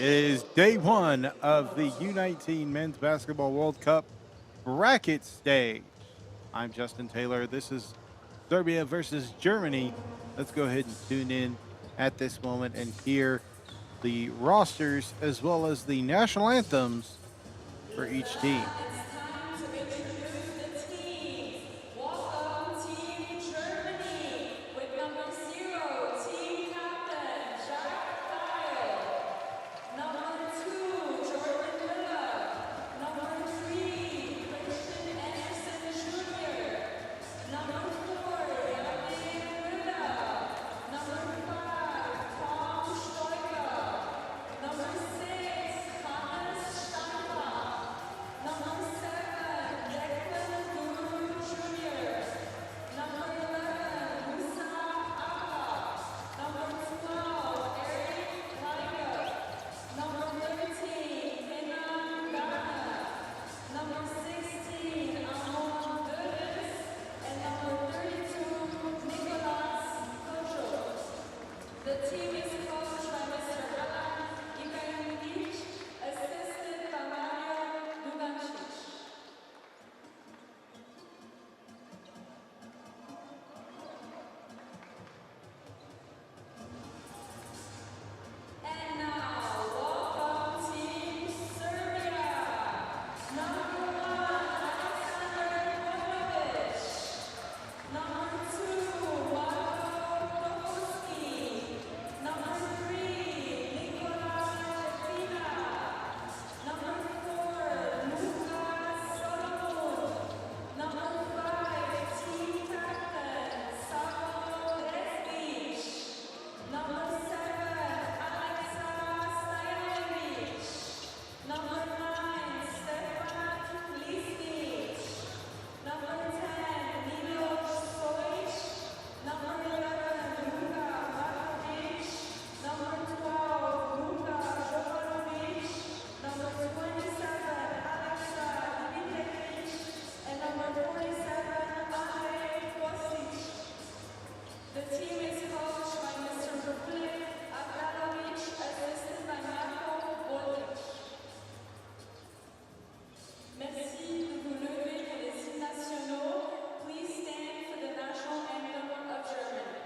It is day one of the U19 Men's Basketball World Cup bracket stage. I'm Justin Taylor. This is Serbia versus Germany. Let's go ahead and tune in at this moment and hear the rosters as well as the national anthems for each team. It's time to introduce the teams. Welcome, Team Germany, with number 0, team captain Jack Kyle. Number 2, Jordan Miller. Number 3, Christian Anderson Jr. Number 4, Yannick Rida. Number 5, Tom Stoiber. Number 6, Hannes Steinbach. Number 7, Declan Guru Jr. Number 11, Musa Abba. Number 12, Eric Liger. Number 13, Kenan Garner. Number 16, Amon Dödes. And number 32, Nicolas Kojo. The team is coached by Mr. Alan Ibrahimovic, assisted by Mario Dugancic. And now, welcome Team Serbia. Number 1, Alexander Bogdanovic. Number 2, Marko Dokoski. Number 3, Nikola Jefina. Number 4, Luka Solomon. Number 5, team captain Savo Resnic. Number 7, Alexa Stajanovic. Number 9, Stefan Lisnic. Number 10, Milos Stojic. Number 11, Luka Markovic. Number 12, Luka Jovanovic. Number 27, Alexa Dimitrijevic. And number 47, Andrej Kosic. The team is coached by Mr. Vuklik Abramovic, assisted by Marko Botic. Merci de vous lever pour les hymnes nationaux. Please stand for the national anthem of Germany.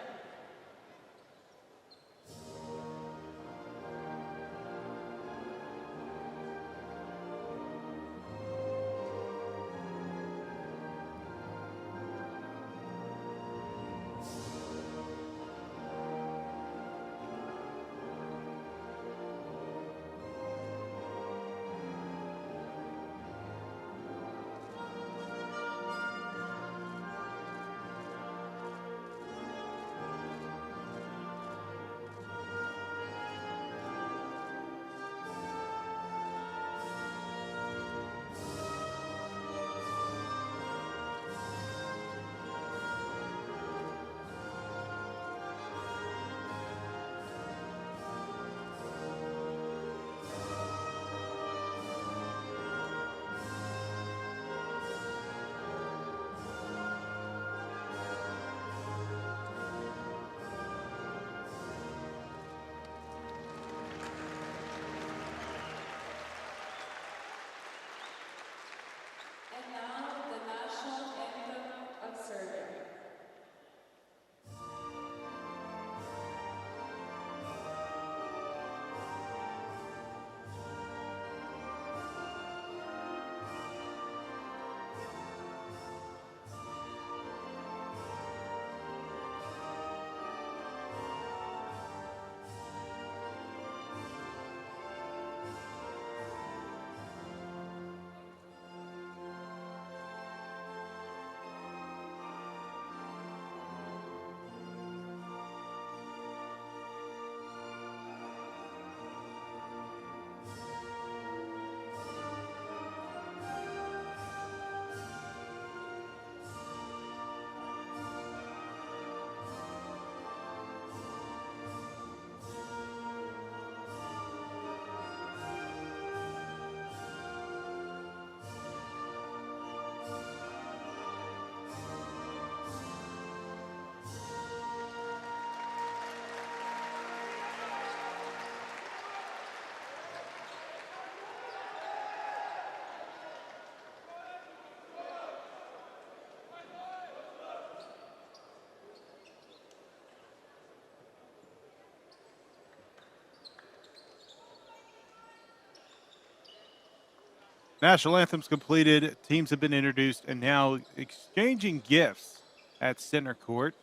National anthems completed, teams have been introduced, and now exchanging gifts at center court.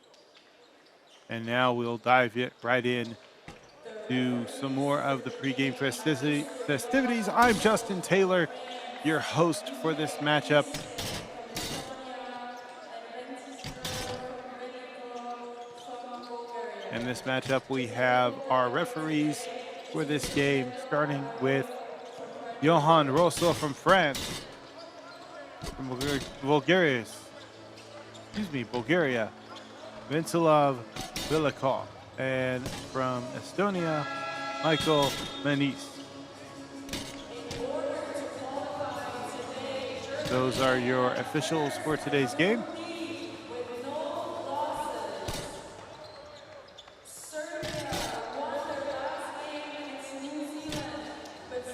And now we'll dive right in to some more of the pregame festivities. I'm Justin Taylor, your host for this matchup. From Estonia and from Bulgaria. In this matchup, we have our referees for this game, starting with Johan Rosso from France, from Bulgaria. Bulgaria. Vintilov Vilikov, and from Estonia, Michael Menis. Those are your officials for today's game.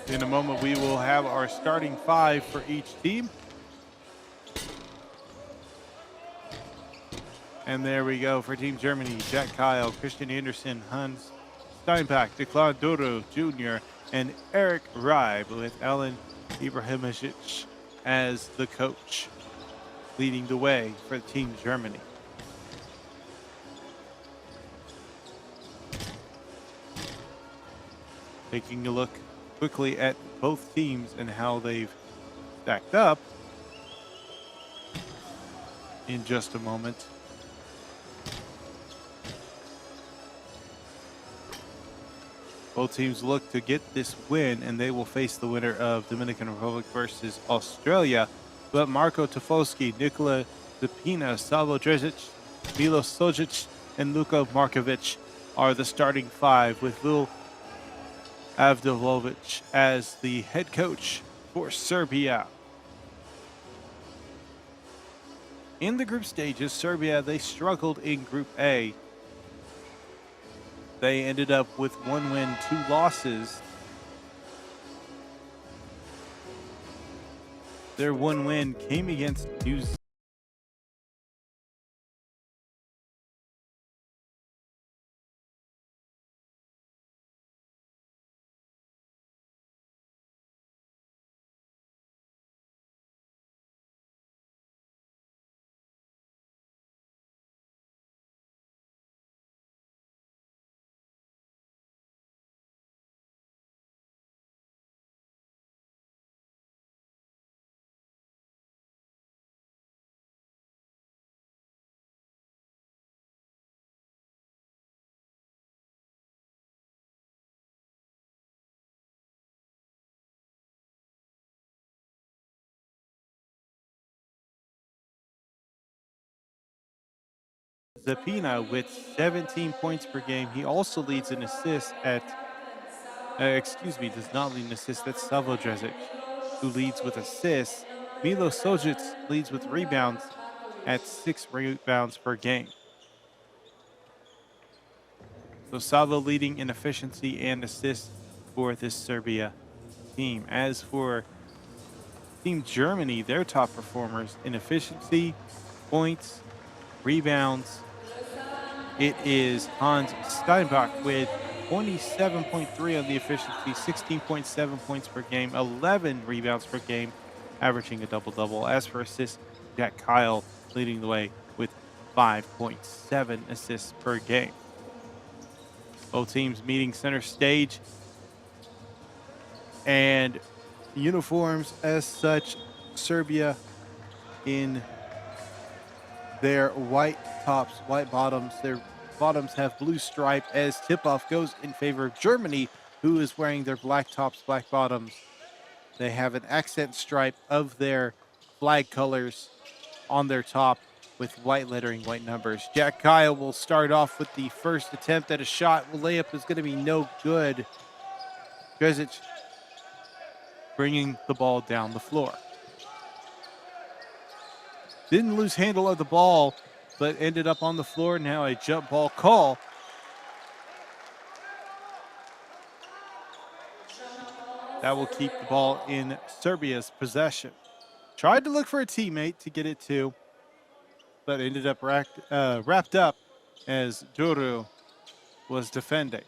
In a moment, we will have our starting five for each team. And there we go for Team Germany: Jack Kyle, Christian Andersen, Hans Steinbach, Declan Duro Jr., and Eric Reib, with Alan Ibrahimovic as the coach, leading the way for Team Germany. Taking a look quickly at both teams and how they've stacked up in just a moment. Both teams look to get this win, and they will face the winner of Dominican Republic versus Australia. But Marko Tofolski, Nikola Zepina, Savo Drezic, Milo Sojic, and Luka Markovic are the starting five, with Lil Avdolovic as the head coach for Serbia. In the group stages, Serbia, they struggled in Group A. They ended up with 1 win, 2 losses. Their 1 win came against New Zealand. Zepina with 17 points per game. He also leads in assists at, does not lead in assists. That's Savo Drezic, who leads with assists. Milo Sojic leads with rebounds at 6 rebounds per game. So Savo leading in efficiency and assists for this Serbia team. As for Team Germany, their top performers in efficiency, points, rebounds, it is Hans Steinbach with 27.3 on the efficiency, 16.7 points per game, 11 rebounds per game, averaging a double-double. As for assists, Jack Kyle leading the way with 5.7 assists per game. Both teams meeting center stage, and uniforms as such, Serbia in their white tops, white bottoms. Their bottoms have blue stripe, as tip-off goes in favor of Germany, who is wearing their black tops, black bottoms. They have an accent stripe of their flag colors on their top with white lettering, white numbers. Jack Kyle will start off with the first attempt at a shot. Layup is going to be no good. Drezic bringing the ball down the floor. Didn't lose handle of the ball, but ended up on the floor. Now a jump ball call. That will keep the ball in Serbia's possession. Tried to look for a teammate to get it to, but ended up wrapped up as Duru was defending.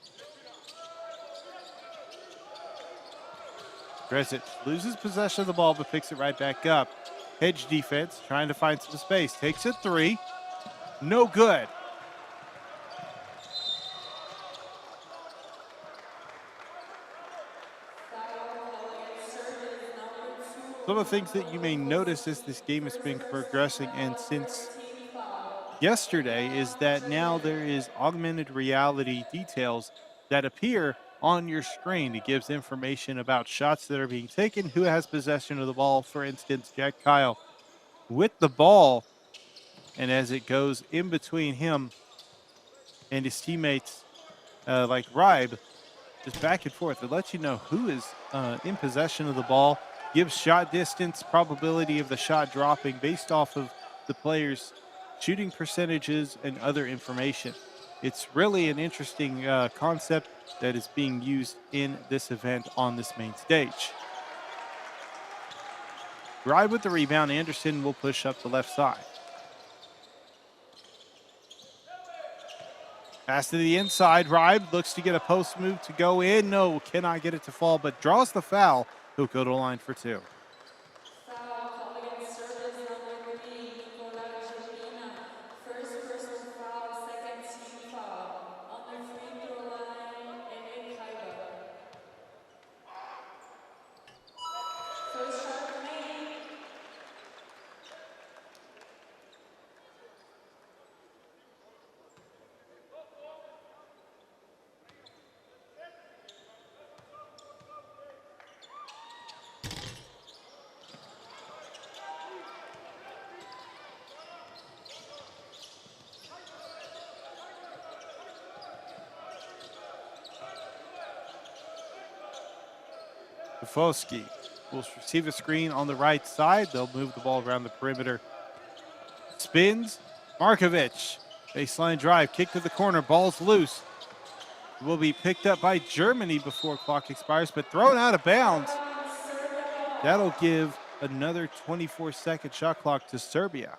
Gresic loses possession of the ball, but picks it right back up. Hedge defense, trying to find some space. Takes a three. No good. Some of the things that you may notice as this game has been progressing and since yesterday is that now there is augmented reality details that appear on your screen. It gives information about shots that are being taken, who has possession of the ball. For instance, Jack Kyle with the ball, and as it goes in between him and his teammates, like Ribe, just back and forth. It lets you know who is in possession of the ball, gives shot distance, probability of the shot dropping based off of the player's shooting percentages and other information. It's really an interesting concept that is being used in this event on this main stage. Ribe with the rebound. Anderson will push up the left side. Pass to the inside. Ribe looks to get a post move to go in. No, cannot get it to fall, but draws the foul. He'll go to the line for two. Foul called against Serbia's number 3, first personal foul, second team foul. On the free throw line, in FIBA. First shot made. Foski will receive a screen on the right side. They'll move the ball around the perimeter. Spins. Markovic. Baseline drive. Kick to the corner. Ball's loose. Will be picked up by Germany before clock expires, but thrown out of bounds. That'll give another 24-second shot clock to Serbia.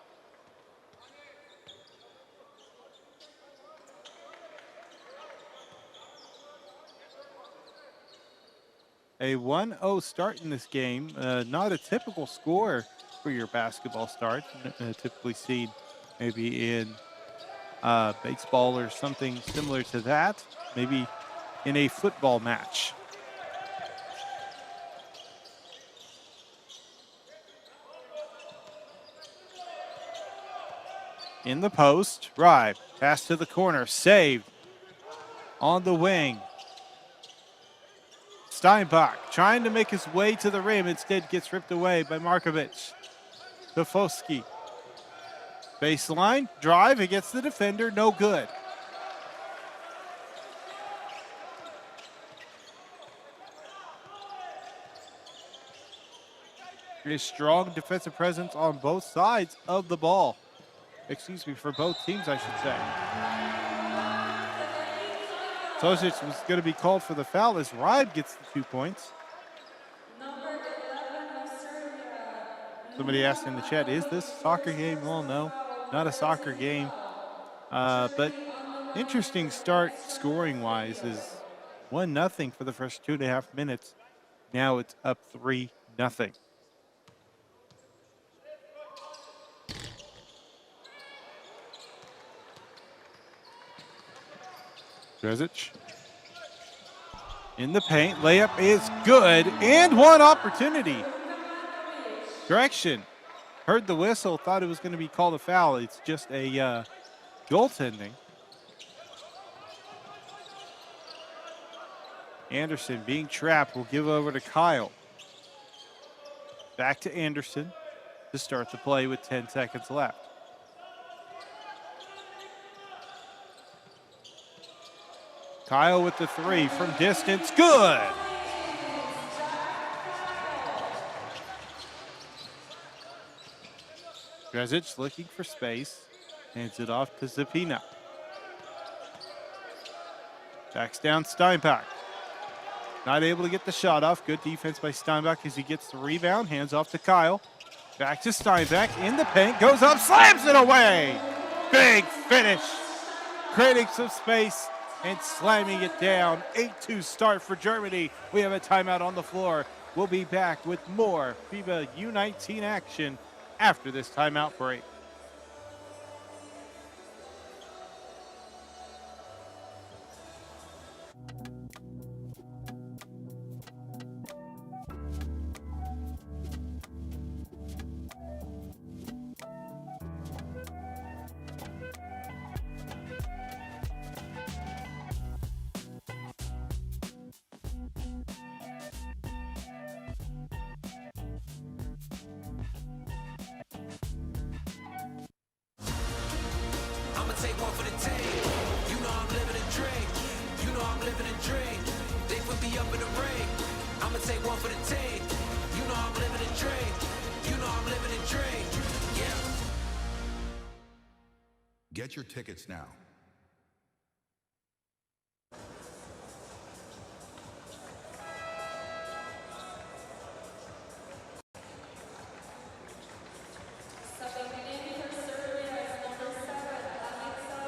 A 1-0 start in this game. Not a typical score for your basketball start. Typically seen maybe in baseball or something similar to that. Maybe in a football match. In the post, Ribe. Pass to the corner. Saved. On the wing. Steinbach trying to make his way to the rim. Instead gets ripped away by Markovic. Kofoski. Baseline. Drive against the defender. No good. A strong defensive presence on both sides of the ball. Excuse me, for both teams, I should say. Tosic was going to be called for the foul as Ribe gets the 2 points. Number 11 of Serbia. Somebody asked in the chat, is this a soccer game? Well, no, not a soccer game. But interesting start scoring-wise is 1-0 for the first 2.5 minutes. Now it's up 3-0. Gresic in the paint. Layup is good. And one opportunity. Correction. Heard the whistle. Thought it was going to be called a foul. It's just a goaltending. Anderson being trapped will give over to Kyle. Back to Anderson to start the play with 10 seconds left. Kyle with the three from distance. Good. Gresic looking for space. Hands it off to Zapina. Backs down Steinbach. Not able to get the shot off. Good defense by Steinbach as he gets the rebound. Hands off to Kyle. Back to Steinbach in the paint. Goes up, slams it away. Big finish. Creating some space and slamming it down. 8-2 start for Germany. We have a timeout on the floor. We'll be back with more FIBA U19 action after this timeout break. I'ma take one for the team. You know I'm living a dream. You know I'm living a dream. They put me up in the ring. I'ma take one for the team. You know I'm living a dream. You know I'm living a dream. Yeah. Get your tickets now. Subbing in for Serbia is number 7, Alexa.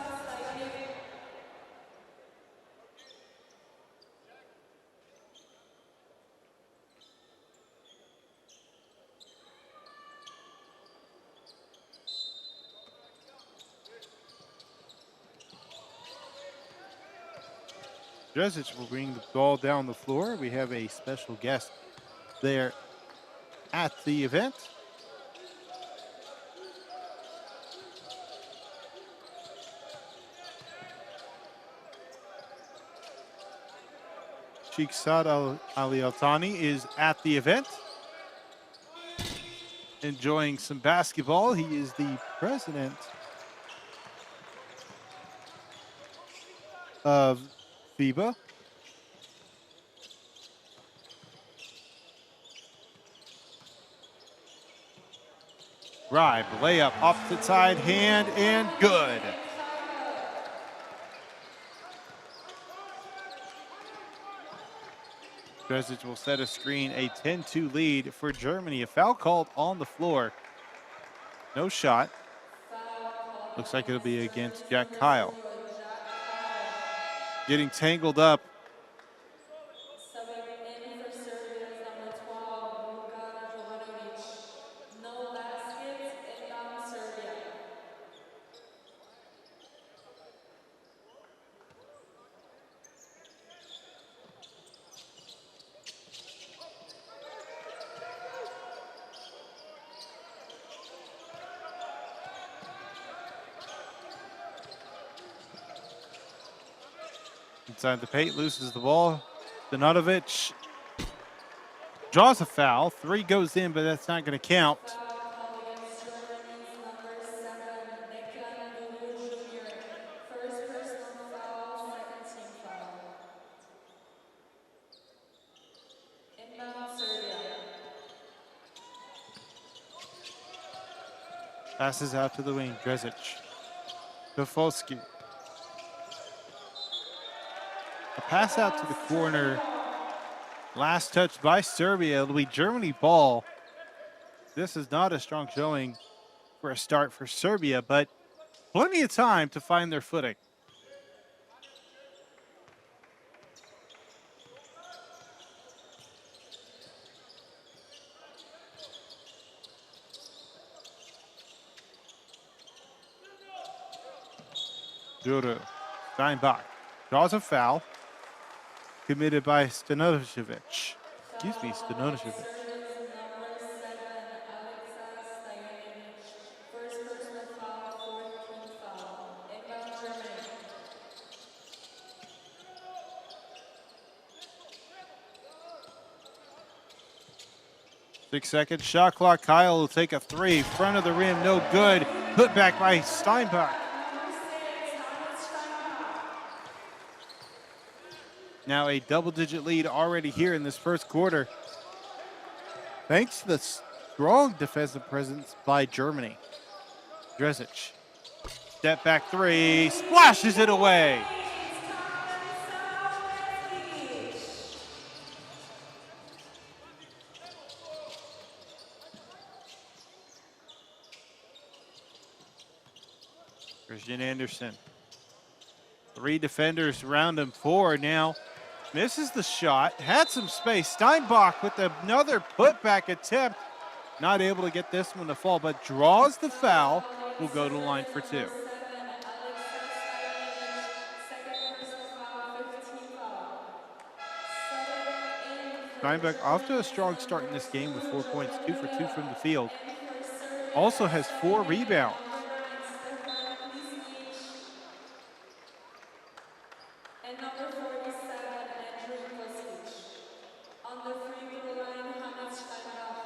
Drezic will bring the ball down the floor. We have a special guest there at the event. Shiksad Ali Altani is at the event, enjoying some basketball. He is the president of FIBA. Drive, layup, opposite side, hand, and good. Drezic will set a screen, a 10-2 lead for Germany. A foul called on the floor. No shot. Looks like it'll be against Jack Kyle. Getting tangled up. Subbing in for Serbia is number 12, no baskets, inbound Serbia. Inside the paint, loses the ball. Donatovic draws a foul. 3 goes in, but that's not going to count. Foul called against Germany's number 7, Jr. First personal foul, second team foul. Inbound Serbia. Passes out to the wing. Drezic. Kofolski. A pass out to the corner. Last touch by Serbia. It'll be Germany ball. This is not a strong showing for a start for Serbia, but plenty of time to find their footing. Duru. Steinbach draws a foul committed by Stanojevic. Excuse me, Stanojevic. Serbia's number 7, Alexa. First personal foul, fourth team foul. Inbound Germany. 6 seconds. Shot clock. Kyle will take a 3. Front of the rim, no good. Put back by Steinbach. Now a double-digit lead already here in this first quarter, thanks to the strong defensive presence by Germany. Drezic, step back 3, splashes it away. Christian Anderson. 3 defenders around him, 4 now Misses the shot, had some space. Steinbach with another putback attempt. Not able to get this one to fall, but draws the foul. Will go to the line for two. Steinbach off to a strong start in this game with 4 points, 2 for 2 from the field. Also has 4 rebounds. And number 47, Andrew Kostic. On the free throw line, Hannes Steinbach.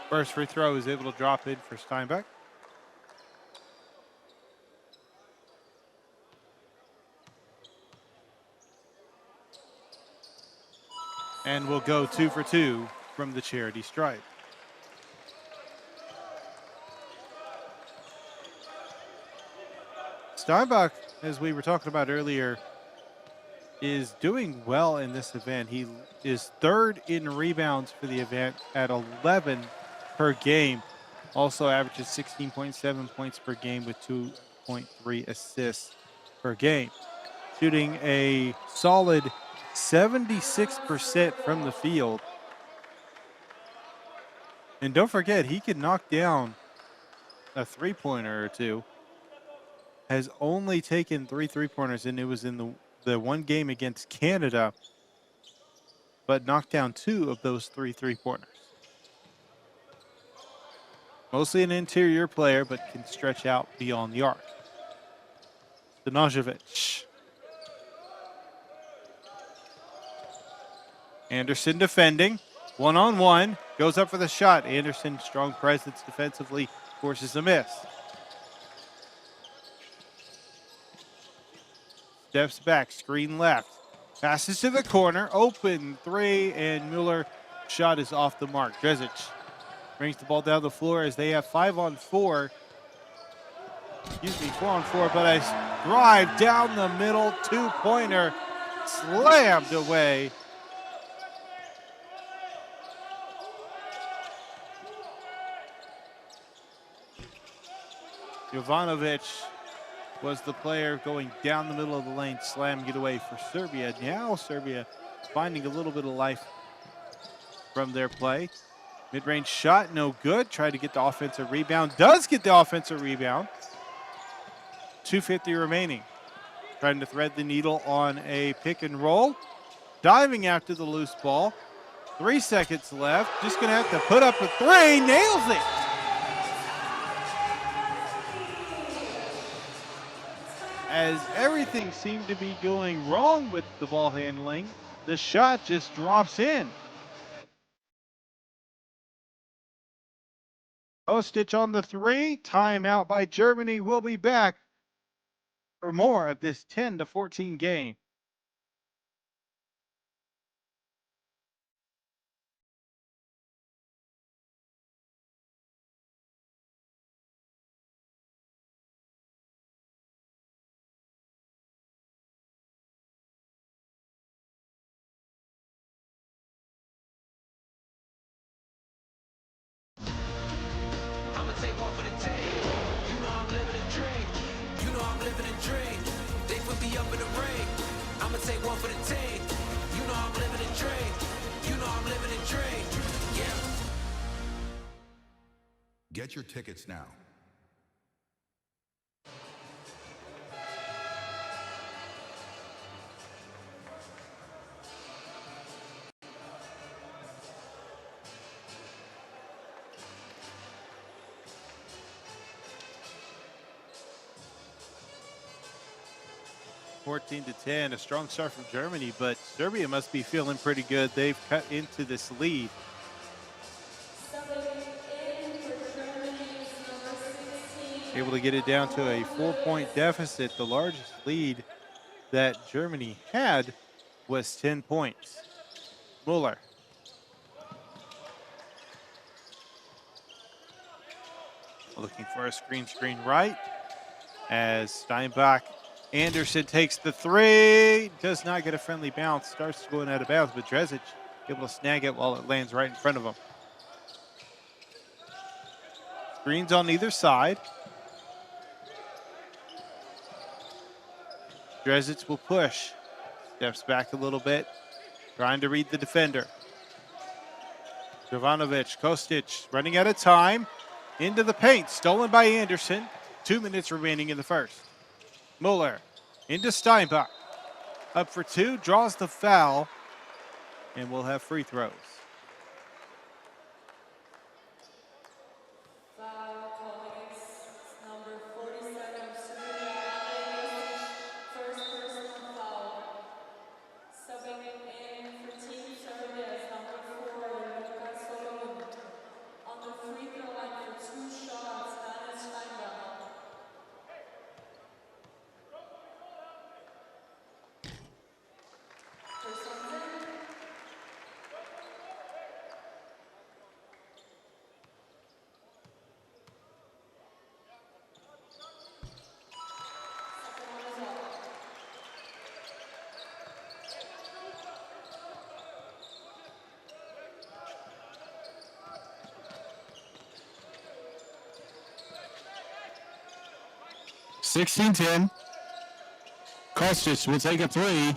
First free throw is able to drop in for Steinbach. And will go 2 for 2 from the charity stripe. Steinbach, as we were talking about earlier, is doing well in this event. He is third in rebounds for the event at 11 per game. Also averages 16.7 points per game with 2.3 assists per game. Shooting a solid 76% from the field. And don't forget, he can knock down a three-pointer or two. Has only taken 3 three-pointers, and it was in the one game against Canada, but knocked down 2 of those 3 three-pointers. Mostly an interior player, but can stretch out beyond the arc. Stanojevic. Anderson defending, one-on-one, goes up for the shot. Anderson, strong presence defensively, forces a miss. Steps back, screen left, passes to the corner, open 3, and Mueller shot is off the mark. Drezic brings the ball down the floor as they have 4 on 4, but a drive down the middle, 2-pointer, slammed away. Jovanovic was the player going down the middle of the lane, slamming it away for Serbia. Now Serbia finding a little bit of life from their play. Mid-range shot, no good. Tried to get the offensive rebound. Does get the offensive rebound. 2:50 remaining. Trying to thread the needle on a pick and roll. Diving after the loose ball. 3 seconds left. Just going to have to put up a 3. Nails it. As everything seemed to be going wrong with the ball handling, the shot just drops in. Kostic on the 3, timeout by Germany. We'll be back for more of this 10-14 game. I'ma take one for the team. You know I'm living a dream. You know I'm living a dream. They put me up in the ring. I'ma take one for the team. You know I'm living a dream. You know I'm living a dream. Yeah. Get your tickets now. (14-10), a strong start from Germany, but Serbia must be feeling pretty good. They've cut into this lead. Able to get it down to a 4-point deficit. The largest lead that Germany had was 10 points. Mueller. Looking for a screen right as Steinbach. Anderson takes the 3, does not get a friendly bounce, starts going out of bounds, but Drezic able to snag it while it lands right in front of him. Screens on either side. Dresitz will push. Steps back a little bit, trying to read the defender. Jovanovic, Kostic running out of time. Into the paint, stolen by Anderson. 2 minutes remaining in the first. Muller into Steinbach. Up for two, draws the foul, and we'll have free throws. Foul called against number 47, Serbia, first personal foul. Subbing in for Team Serbia is number 4, Luka Solomon. On the free throw line for 2 shots, Dennis Steinbach. First one's in. Second one is up. 16-10. Kostic will take a three.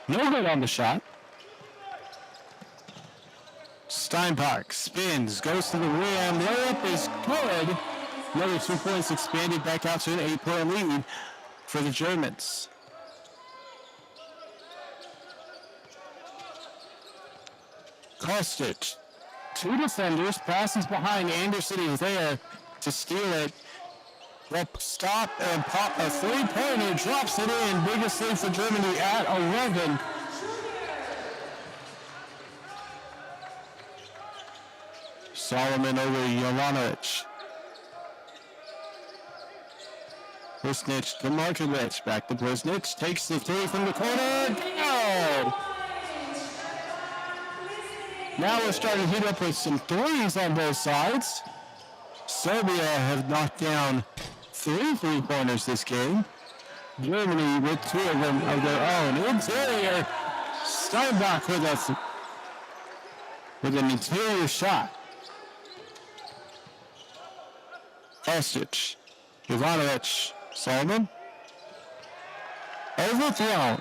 No good on the shot. Steinbach spins, goes to the rim. Layup is good. Another 2 points expanded back out to an 8-point lead for the Germans. Kostic, 2 defenders, passes behind. Anderson is there to steal it. Rep stop and pop a three-pointer, drops it in. Biggest lead for Germany at 11. Solomon over Jovanovic. Blisnic to Markovic. Back to Blisnic. Takes the three from the corner. Good! Now we're starting to heat up with some threes on both sides. Serbia have knocked down 3 three-pointers this game. Germany with 2 of them of their own. Interior. Steinbach with an interior shot. Kostic, Jovanovic, Solomon. Overthrown.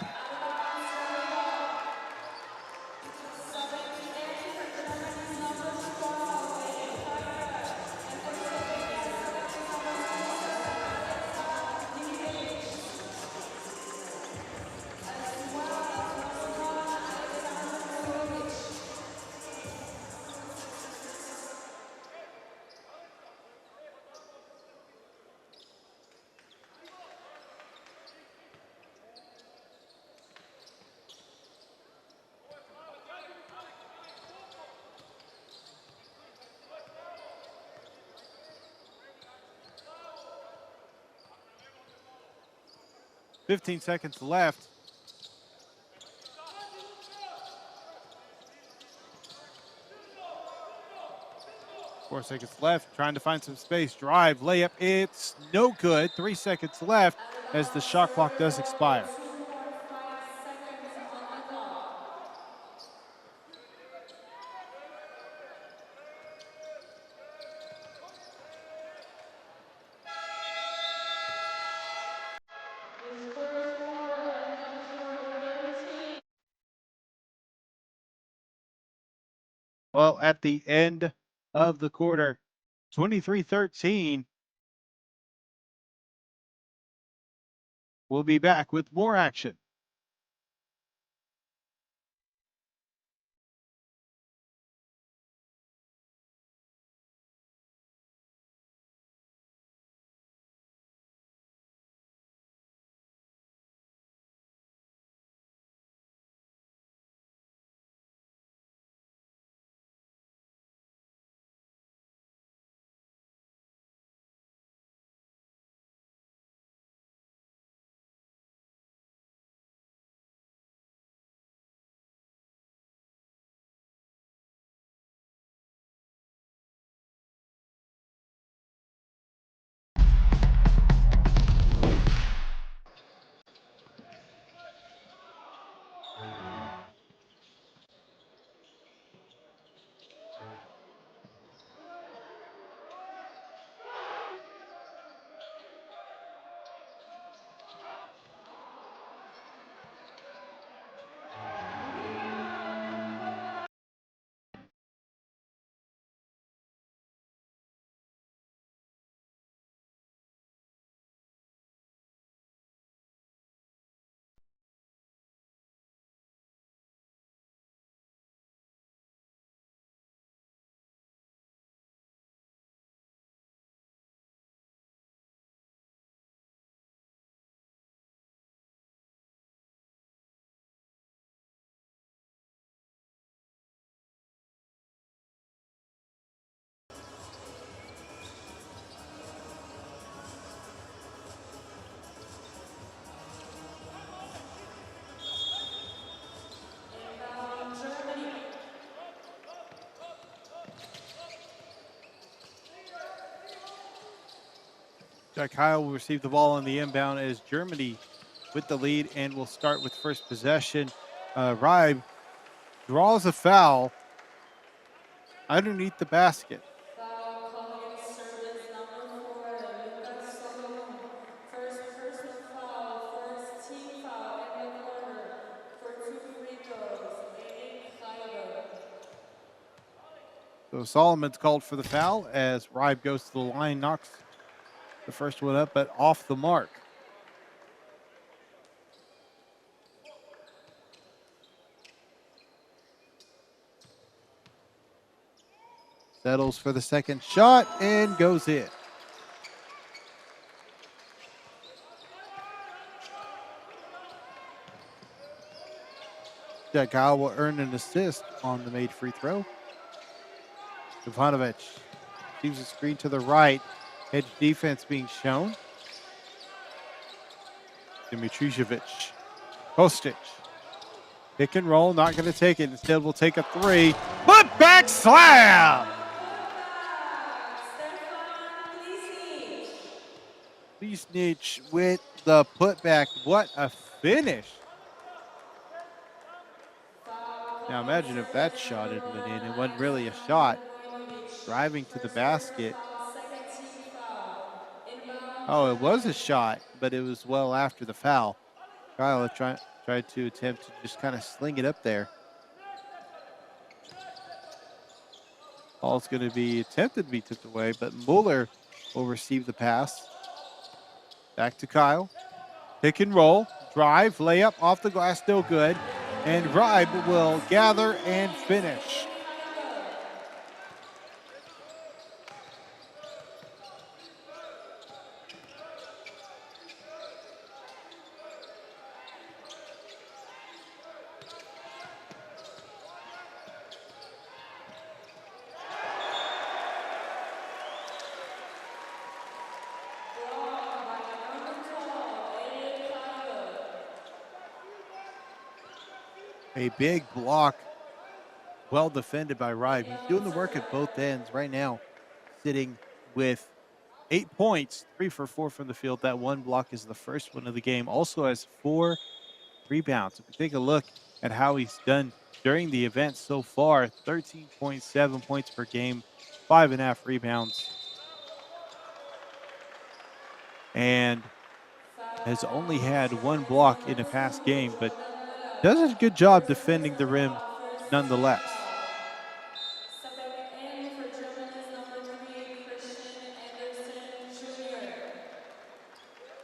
Fifteen seconds left. Four seconds left, trying to find some space. Drive, layup, it's no good. 3 seconds left as the shot clock does expire. 2.5 seconds on the clock. The score for number 13. Well, at the end of the quarter, 23-13. We'll be back with more action. Jack Kyle will receive the ball on the inbound as Germany with the lead and will start with first possession. Ribe draws a foul underneath the basket. Foul called against Serbia's number 4, Lucas Solomon. First personal foul, first team foul in the quarter for 2 free throws, aiding FIBA. So Solomon's called for the foul as Ribe goes to the line, knocks the first one up, but off the mark. Settles for the second shot and goes in. Jack Kyle will earn an assist on the made free throw. Ivanovic receives a screen to the right. Edge defense being shown. Dimitrijevic. Kostic. Pick and roll, not going to take it. Instead, we'll take a three. Put back slam! Lisnich with the putback. What a finish. Now imagine if that shot had went in. It wasn't really a shot. Driving to the basket. Oh, it was a shot, but it was well after the foul. Kyle tried to attempt to just kind of sling it up there. Ball's going to be attempted to be tipped away, but Mueller will receive the pass. Back to Kyle. Pick and roll. Drive. Layup off the glass. Still good. And Ribe will gather and finish. A big block, well defended by Ribe. He's doing the work at both ends right now, sitting with 8 points, 3 for 4 from the field. That one block is the first one of the game. Also has 4 rebounds. If we take a look at how he's done during the event so far, 13.7 points per game, 5.5 rebounds, and has only had 1 block in a past game, but does a good job defending the rim nonetheless. Stepping in for Germany's number 3, Christian Anderson Jr.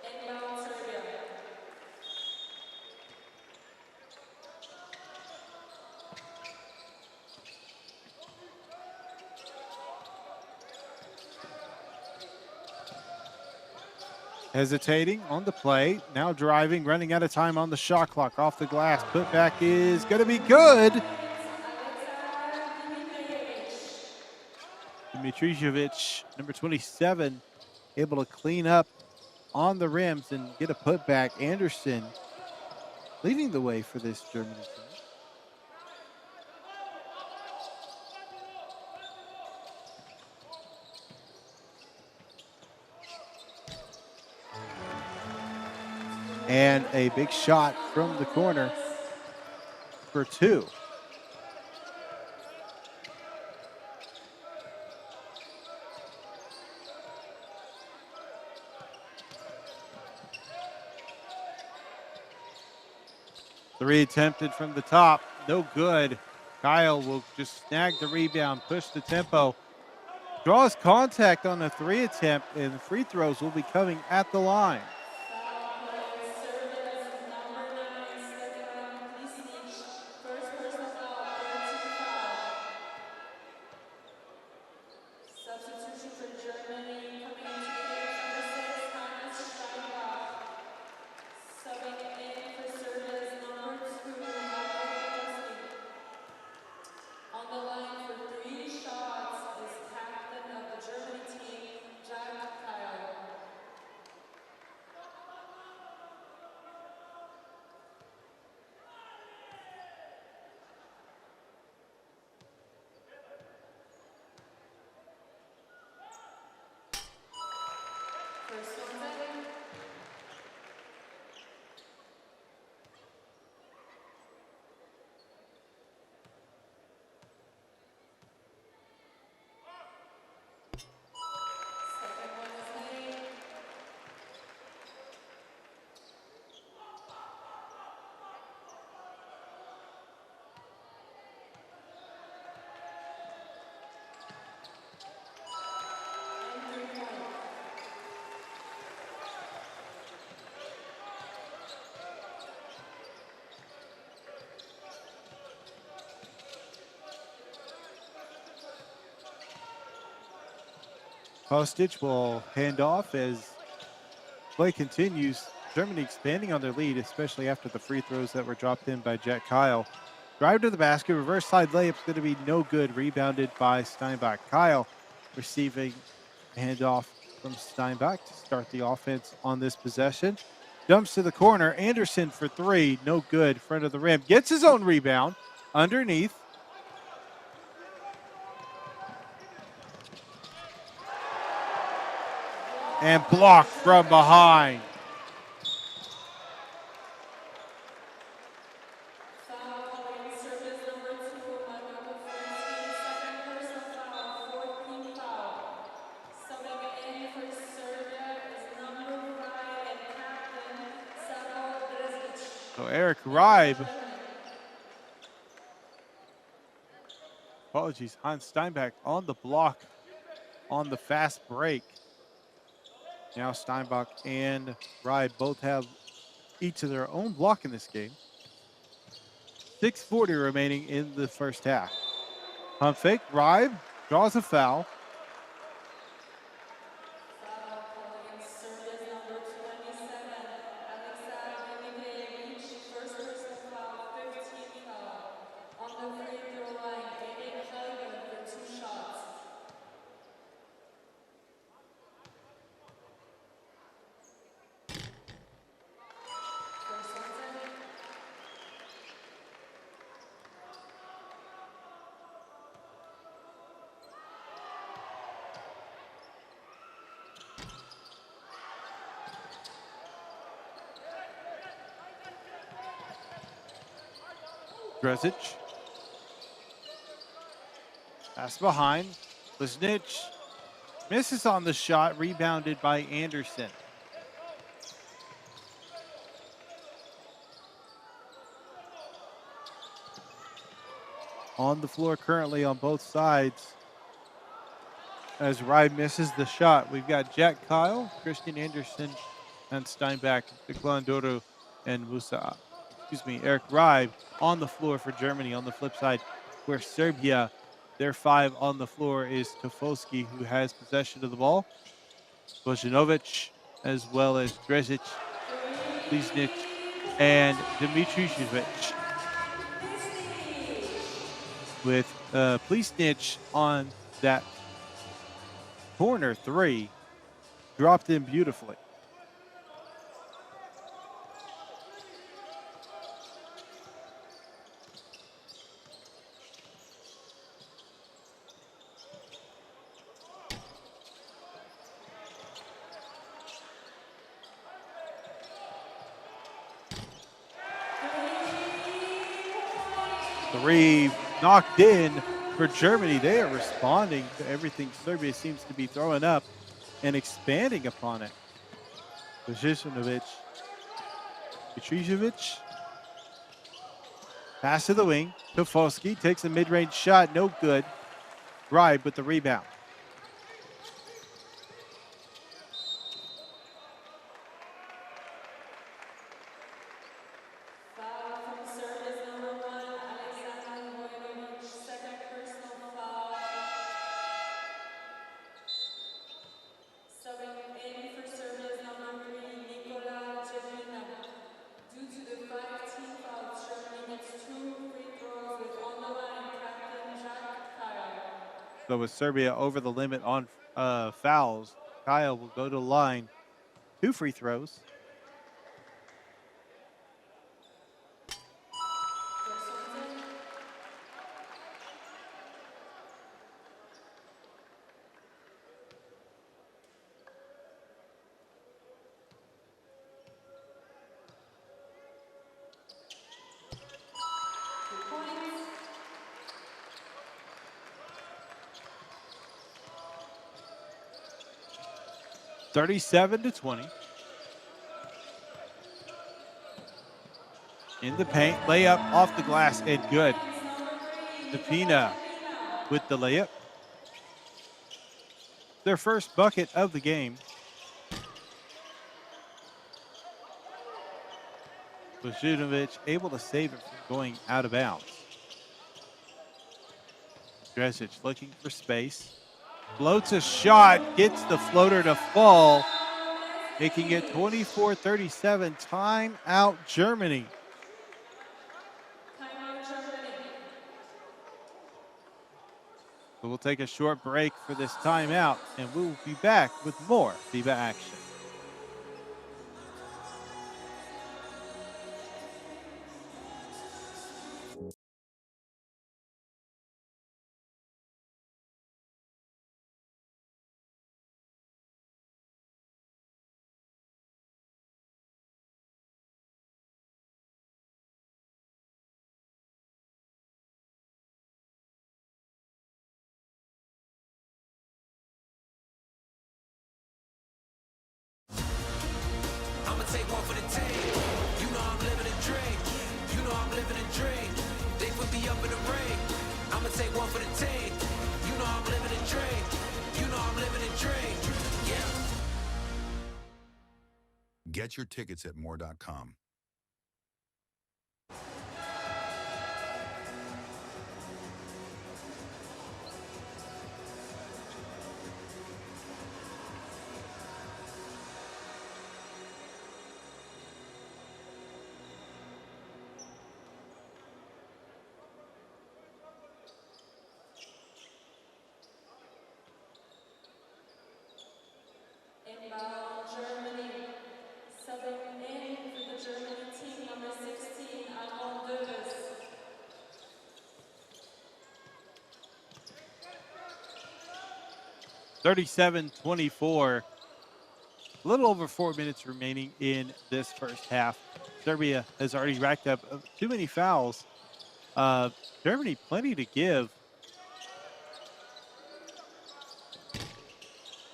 Inbound Serbia. Hesitating on the play, now driving, running out of time on the shot clock. Off the glass, putback is going to be good. Dimitrijevic, number 27, able to clean up on the rims and get a putback. Anderson leading the way for this Germany team. And a big shot from the corner for 2. Three attempted from the top, no good. Kyle will just snag the rebound, push the tempo, draws contact on the 3 attempt, and the free throws will be coming at the line. Substitution for Germany coming into game, number 6, Hannes Steinbach. Subbing in for Serbia's number 2, Michael. On the line for 3 shots is captain of the Germany team, Jack Kyle. First one's in. Second one is made. And 3 points. Kostic will hand off as play continues. Germany expanding on their lead, especially after the free throws that were dropped in by Jack Kyle. Drive to the basket, reverse side layup's going to be no good. Rebounded by Steinbach. Kyle receiving a handoff from Steinbach to start the offense on this possession. Jumps to the corner. Anderson for three, no good. Front of the rim. Gets his own rebound underneath. And blocked from behind. Foul calling Serbia's number 2, Michael Fritzky. Second personal foul, fourth team foul. Subbing in for Serbia is number 5 and captain Savo Dresic. So Eric Ribe, apologies, Hans Steinbach on the block on the fast break. Now Steinbach and Ribe both have each of their own block in this game. 6:40 remaining in the first half. Pump fake, Ribe draws a foul. Foul calling Serbia's number 27, Aleksandar Milijevic. First personal foul, 15th foul. On the free throw line, David Helgen for 2 shots. First one's in. Dresic. Pass behind. Lisnich misses on the shot, rebounded by Anderson. On the floor currently on both sides. As Ribe misses the shot, we've got Jack Kyle, Christian Anderson, and Steinbach, Declandoro, and Eric Ribe on the floor for Germany. On the flip side, where Serbia, their 5 on the floor is Tofolski, who has possession of the ball, Bojanovic, as well as Dresic, Lisnic, and Dimitrijevic. With Plisnich on that corner 3, dropped in beautifully. Three knocked in for Germany. They are responding to everything Serbia seems to be throwing up and expanding upon it. Bojanovic, Mitrijevic, pass to the wing. Tofolski takes a mid-range shot, no good. Ribe with the rebound. Foul from Serbia's number 1, Aleksandar Vojinovic. Second personal foul. Subbing in for Serbia's number 3, Nikola Jevina. Due to the 5 team fouls, Germany gets 2 free throws with on the line captain Jack Kyle. So with Serbia over the limit on fouls, Kyle will go to the line. 2 free throws. First one's in. 37-20. In the paint, layup off the glass and good. Tapina with the layup. Their first bucket of the game. Vujovic able to save it from going out of bounds. Dresic looking for space. Floats a shot, gets the floater to fall, making it 24-37. Timeout Germany. So we'll take a short break for this timeout, and we will be back with more FIBA action. I'ma take one for the team. You know I'm living a dream. You know I'm living a dream. They put me up in the ring. I'ma take one for the team. You know I'm living a dream. You know I'm living a dream. Yeah. Get your tickets at more.com. Inbound Germany. Subbing in for the Germany team, number 16, Almond Davis. 37-24. A little over 4 minutes remaining in this first half. Serbia has already racked up too many fouls. Germany plenty to give.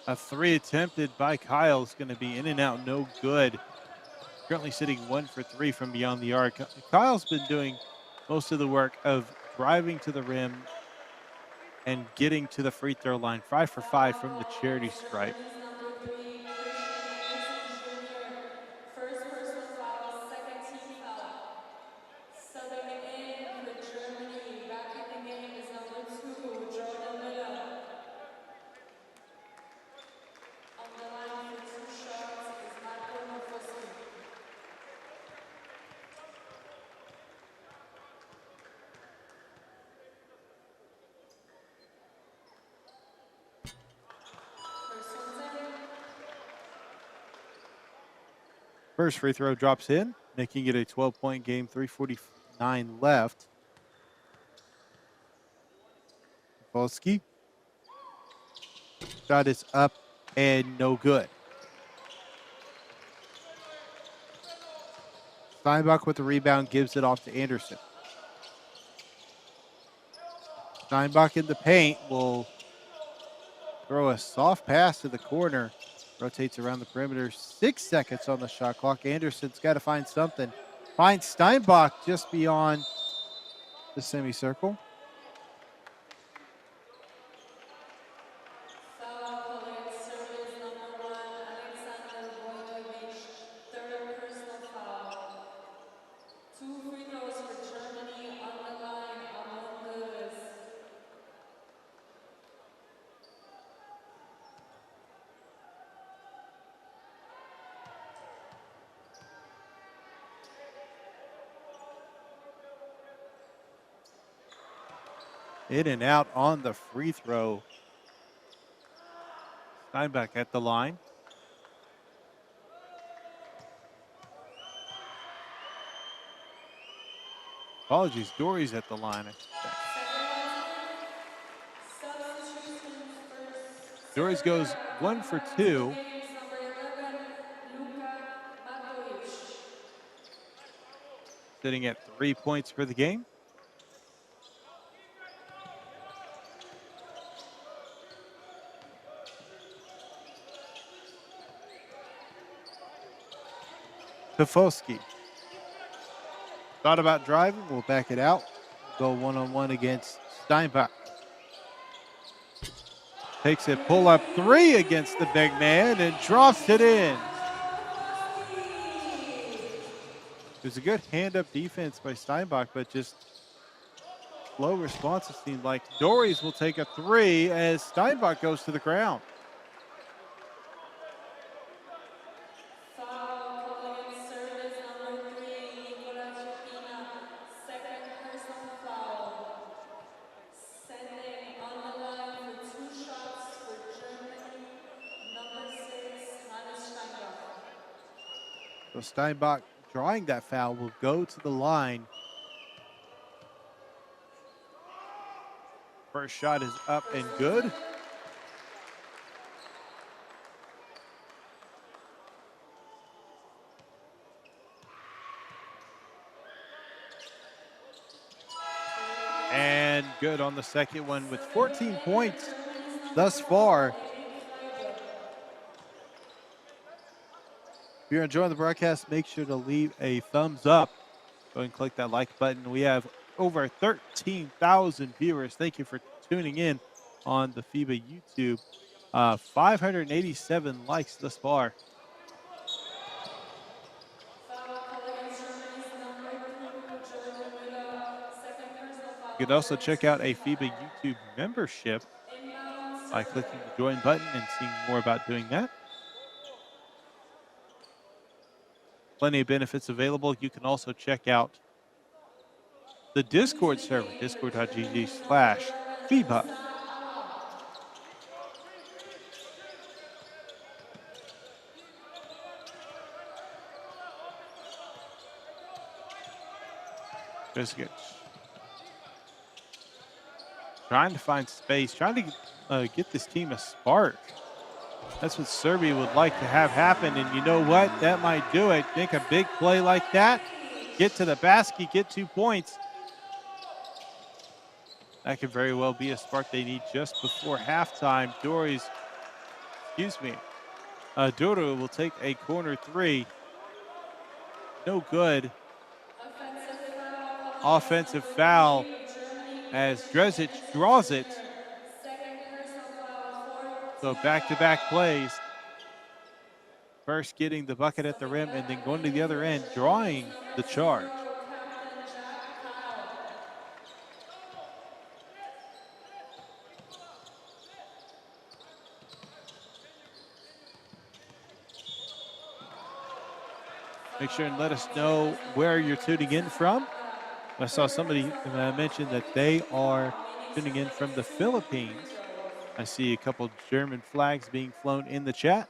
A three attempted by Kyle is going to be in and out, no good. Currently sitting 1 for 3 from beyond the arc. Kyle's been doing most of the work of driving to the rim and getting to the free throw line. 5 for 5 from the charity stripe. Germany's number 3, Christian Anderson Jr. First personal foul, second team foul. Subbing in for Germany, back in the game is number 2, Jordan Miller. On the line for 2 shots is Marco Nofoski. First one's in. First free throw drops in, making it a 12-point game, 3:49 left. Volsky. Shot is up and no good. Steinbach with the rebound, gives it off to Anderson. Steinbach in the paint will throw a soft pass to the corner. Rotates around the perimeter. 6 seconds on the shot clock. Anderson's got to find something. Finds Steinbach just beyond the semicircle. Foul calling Serbia's number 1, Alexander Vojnovic. Third personal foul. 2 free throws for Germany on the line, Almond Davis. In and out on the free throw. Steinbach at the line. Apologies, Dory's at the line. Substitutions first. Dory's goes 1 for 2. Games number 11, Luka Matovic. Sitting at 3 points for the game. Pifowski. Thought about driving, we'll back it out. Go one-on-one against Steinbach. Takes a pull-up three against the big man and drops it in. It was a good hand-up defense by Steinbach, but just slow response, it seemed like. Dories will take a three as Steinbach goes to the ground. So Steinbach drawing that foul will go to the line. First shot is up and good. And good on the second one with 14 points thus far. If you're enjoying the broadcast, make sure to leave a thumbs up. Go ahead and click that like button. We have over 13,000 viewers. Thank you for tuning in on the FIBA YouTube. 587 likes thus far. You can also check out a FIBA YouTube membership by clicking the join button and seeing more about doing that. Plenty of benefits available. You can also check out the Discord server, discord.gg/FIBA. Biscuits. Trying to find space, trying to get this team a spark. That's what Serbia would like to have happen, and you know what? That might do it. Make a big play like that, get to the basket, get 2 points. That could very well be a spark they need just before halftime. Duru will take a corner three. No good. Offensive foul as Drezic draws it. So back-to-back plays. First getting the bucket at the rim and then going to the other end, drawing the charge. Make sure and let us know where you're tuning in from. I saw somebody mention that they are tuning in from the Philippines. I see a couple German flags being flown in the chat.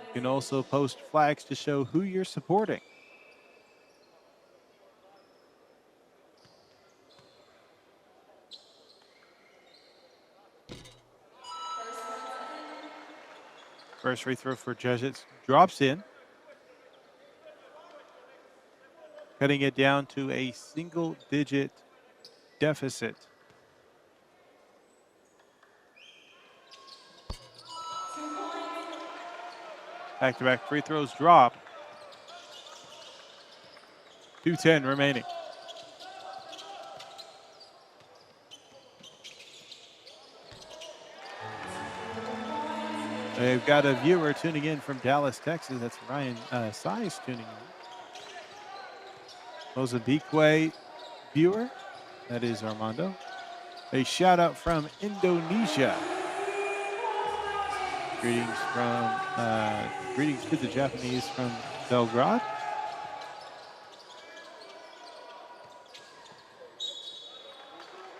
You can also post flags to show who you're supporting. First free throw for Jezic drops in. Cutting it down to a single-digit deficit. Back-to-back free throws drop. 2:10 remaining. They've got a viewer tuning in from Dallas, Texas. That's Ryan Size tuning in. Mozambique viewer, that is Armando. A shout out from Indonesia. Greetings to the Japanese from Belgrade.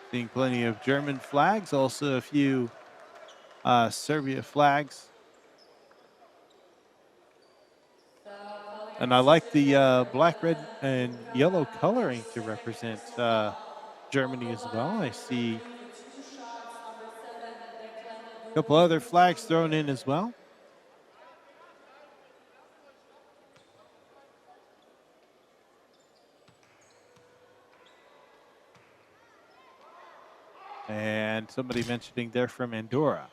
Seeing plenty of German flags, also a few Serbia flags. And I like the black, red, and yellow coloring to represent Germany as well. I see a couple other flags thrown in as well. And somebody mentioning they're from Andorra.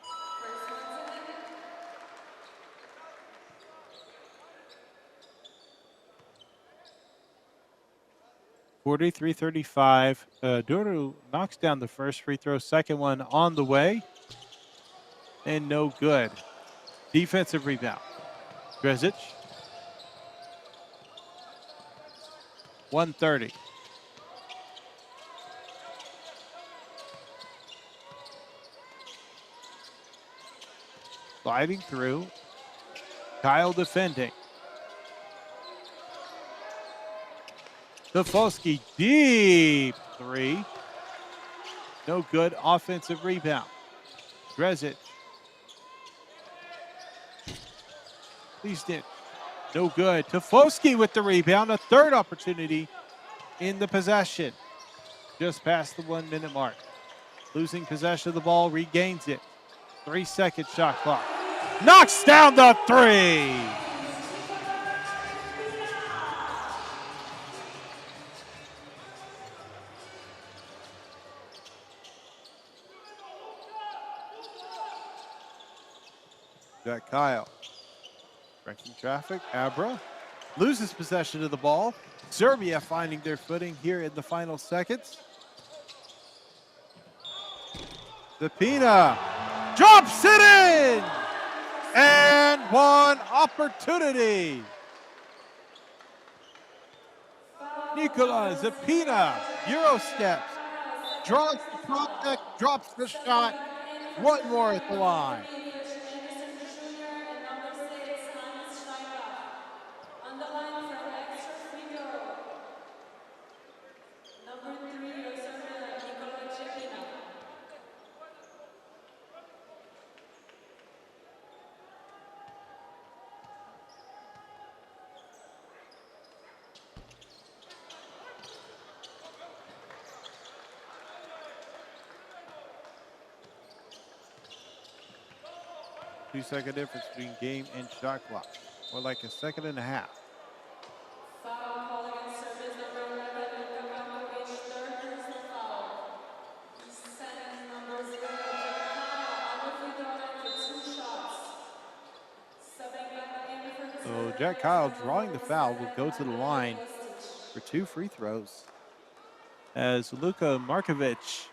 43-35. Duru knocks down the first free throw. Second one on the way. And no good. Defensive rebound. Drezic. 130. Sliding through. Kyle defending. Tafosky deep three. No good. Offensive rebound. Drezic. Please did. No good. Tafosky with the rebound. A third opportunity in the possession. Just past the 1 minute mark. Losing possession of the ball. Regains it. 3 second shot clock. Knocks down the three. Got Kyle. Wrecking traffic. Abra loses possession of the ball. Serbia finding their footing here in the final seconds. Zapina drops it in! And one opportunity. Nikola Zapina, Euro steps, draws the contact, drops the shot. One more at the line. On the line for the extra free throw. Number 3, Serbia, Nikola Chepina. Two-second difference between game and shot clock. More like a second and a half. Foul call against Serbia's number 11, Luka Bankovic, third personal foul. He sent number 0, Jack on the free throw line for 2 shots. Subbing back in for So Jack Kyle drawing the foul will go to the line for 2 free throws. As Luka Markovic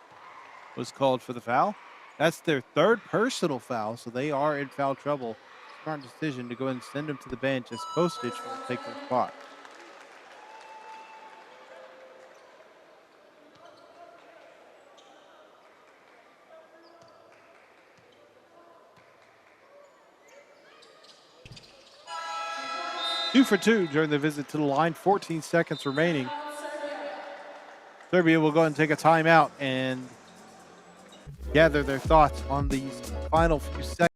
was called for the foul. That's their third personal foul, so they are in foul trouble. Smart decision to go and send him to the bench as Kostic will take their spot. Two for two during the visit to the line. 14 seconds remaining. Serbia will go ahead and take a timeout and gather their thoughts on these final few seconds.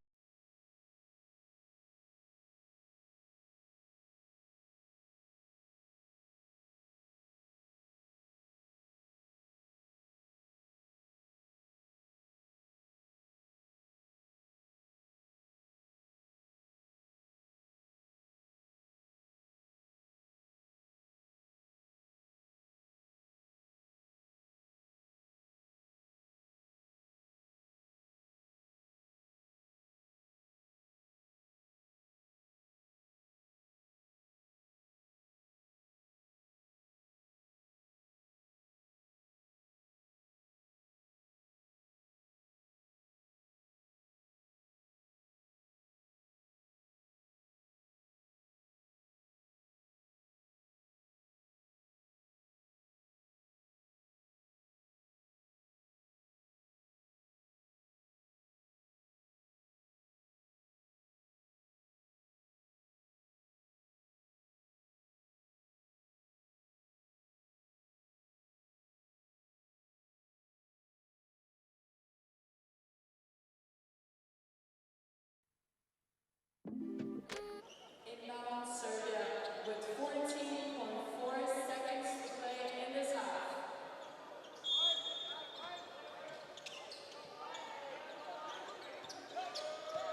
Inbound Serbia with 14.4 seconds to play in this half.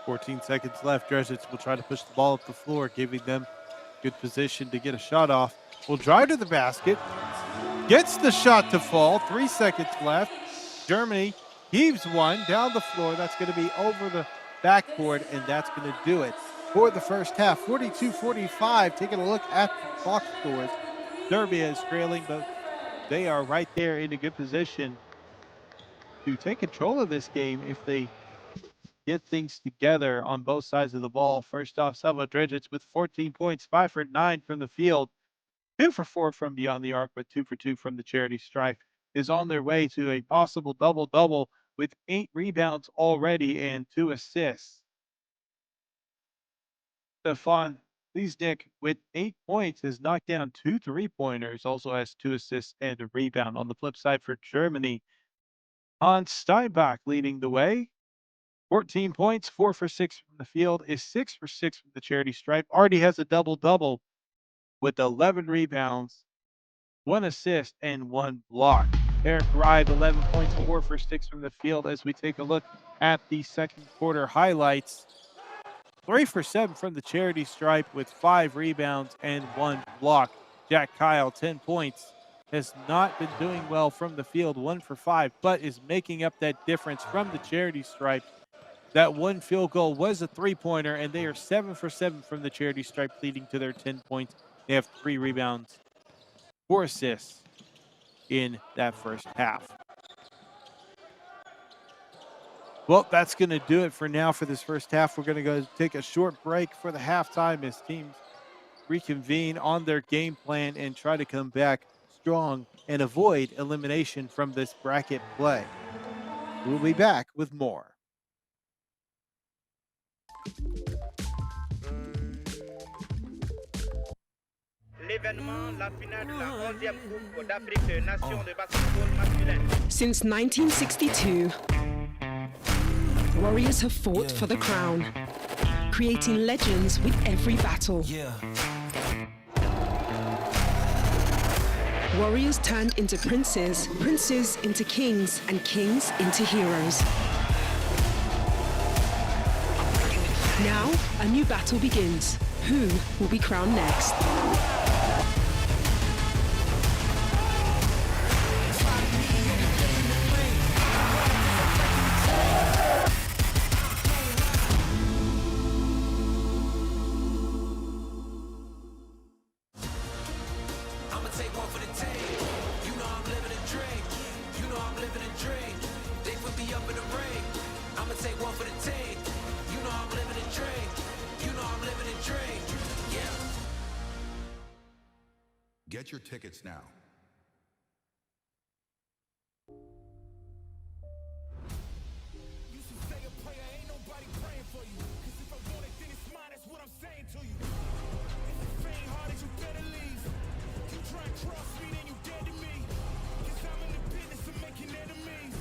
.14 seconds left. Drezic will try to push the ball up the floor, giving them good position to get a shot off. Will drive to the basket. Gets the shot to fall. 3 seconds left. Germany heaves one down the floor. That's going to be over the backboard, and that's going to do it for the first half. 42-45. Taking a look at the box scores. Serbia is trailing, but they are right there in a good position to take control of this game if they get things together on both sides of the ball. First off, Savo Dregic with 14 points, 5 for 9 from the field, 2 for 4 from beyond the arc, but 2 for 2 from the charity stripe, is on their way to a possible double-double with 8 rebounds already and 2 assists. Stefan Nick with 8 points has knocked down 2 3-pointers, also has 2 assists and a rebound. On the flip side for Germany, Hans Steinbach leading the way. 14 points, 4 for 6 from the field, is 6 for 6 from the charity stripe. Already has a double-double with 11 rebounds, 1 assist, and 1 block. Eric Rive, 11 points, 4 for 6 from the field. As we take a look at the second quarter highlights, 3 for 7 from the charity stripe with 5 rebounds and 1 block. Jack Kyle, 10 points, has not been doing well from the field, 1 for 5, but is making up that difference from the charity stripe. That 1 field goal was a 3-pointer, and they are 7 for 7 from the charity stripe, leading to their 10 points. They have 3 rebounds, 4 assists in that first half. Well, that's going to do it for now for this first half. We're going to go take a short break for the halftime as teams reconvene on their game plan and try to come back strong and avoid elimination from this bracket play. We'll be back with more. L'événement, la finale de la 11e Coupe d'Afrique des Nations de basketball masculin. Since 1962, Warriors have fought for the crown, creating legends with every battle. Warriors turned into princes, princes into kings, and kings into heroes. Now, a new battle begins. Who will be crowned next? I'ma take one for the team. You know I'm living a dream. You know I'm living a dream. They put me up in the ring. I'ma take one for the team. You know I'm living a dream. You know I'm living a dream. Yeah. Get your tickets now. You should say a prayer, ain't nobody praying for you. Cause if I want it, then it's mine, that's what I'm saying to you. If it's faint hearted, you better leave. You try and cross me, then you dead to me. Cause I'm in the business of making enemies.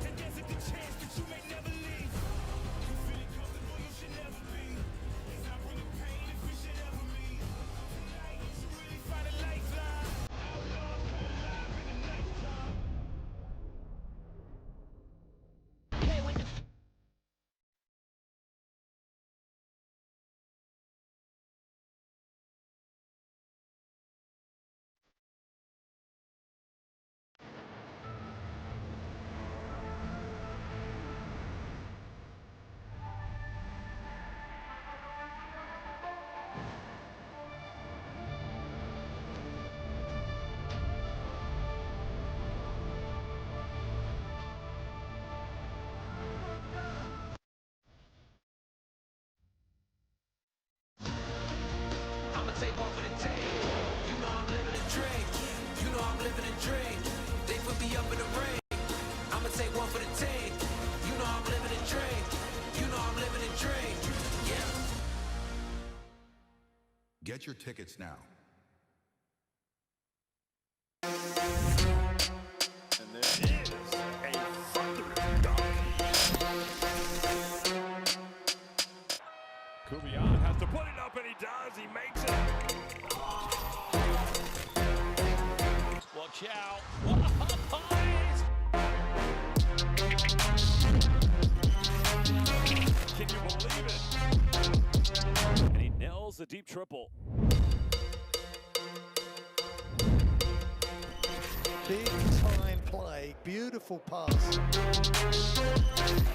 And there's a good chance that you may never leave. You feeling comfortable, you should never be. Cause I'm bringing pain if we should ever meet. Tonight, you should really find a lifeline. Outlaws come alive in the nighttime. I'ma take one for the team. You know I'm living a dream. You know I'm living a dream. They put me up in the ring. I'ma take one for the team. You know I'm living a dream. You know I'm living a dream. Yeah. Get your tickets now. And there is a thundering dunk. Kubian has to put it up, and he does. He makes it. Watch out. Can you believe it? And he nails the deep triple. Big time play, beautiful pass.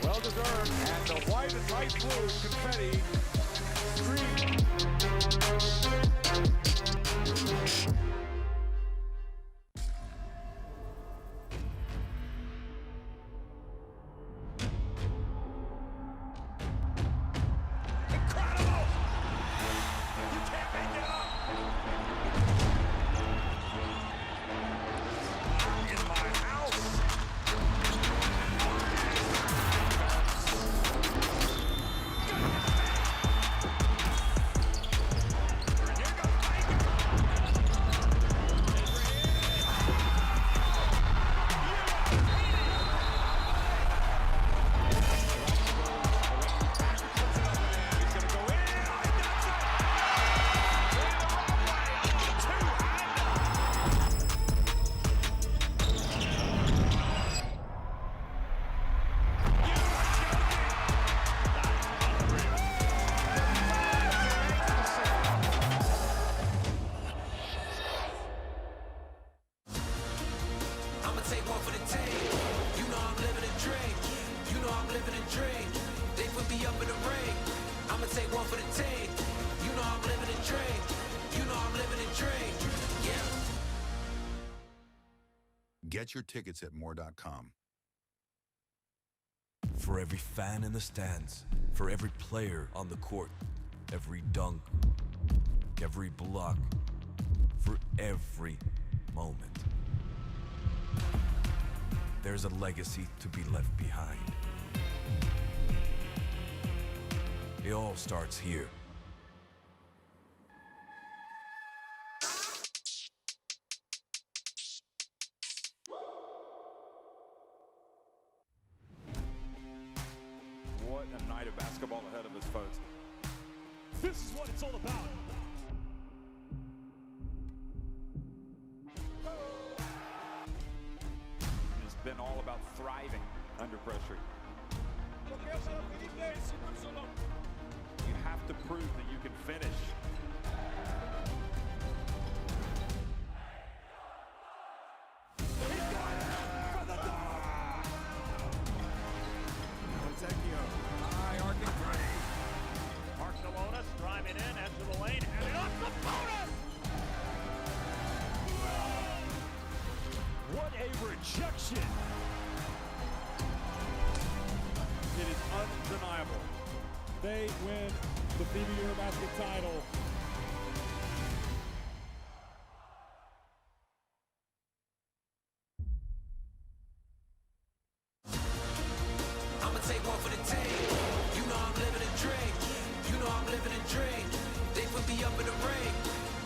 Well deserved, and the white and light blue confetti stream. Get your tickets at more.com. For every fan in the stands, for every player on the court, every dunk, every block, for every moment, there's a legacy to be left behind. It all starts here. What a night of basketball ahead of us, folks. This is what it's all about. It's been all about thriving under pressure. You have to prove that you can finish. Barcelona driving in, into the lane, and it off the bonus! What a rejection. It is undeniable. They win the FIBA Eurobasket title. I'ma take one for the team. You know I'm living a dream. You know I'm living a dream. They put me up in the ring.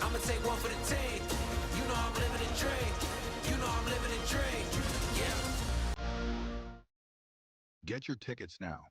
I'ma take one for the team. You know I'm living a dream. You know I'm living a dream. Yeah. Get your tickets now.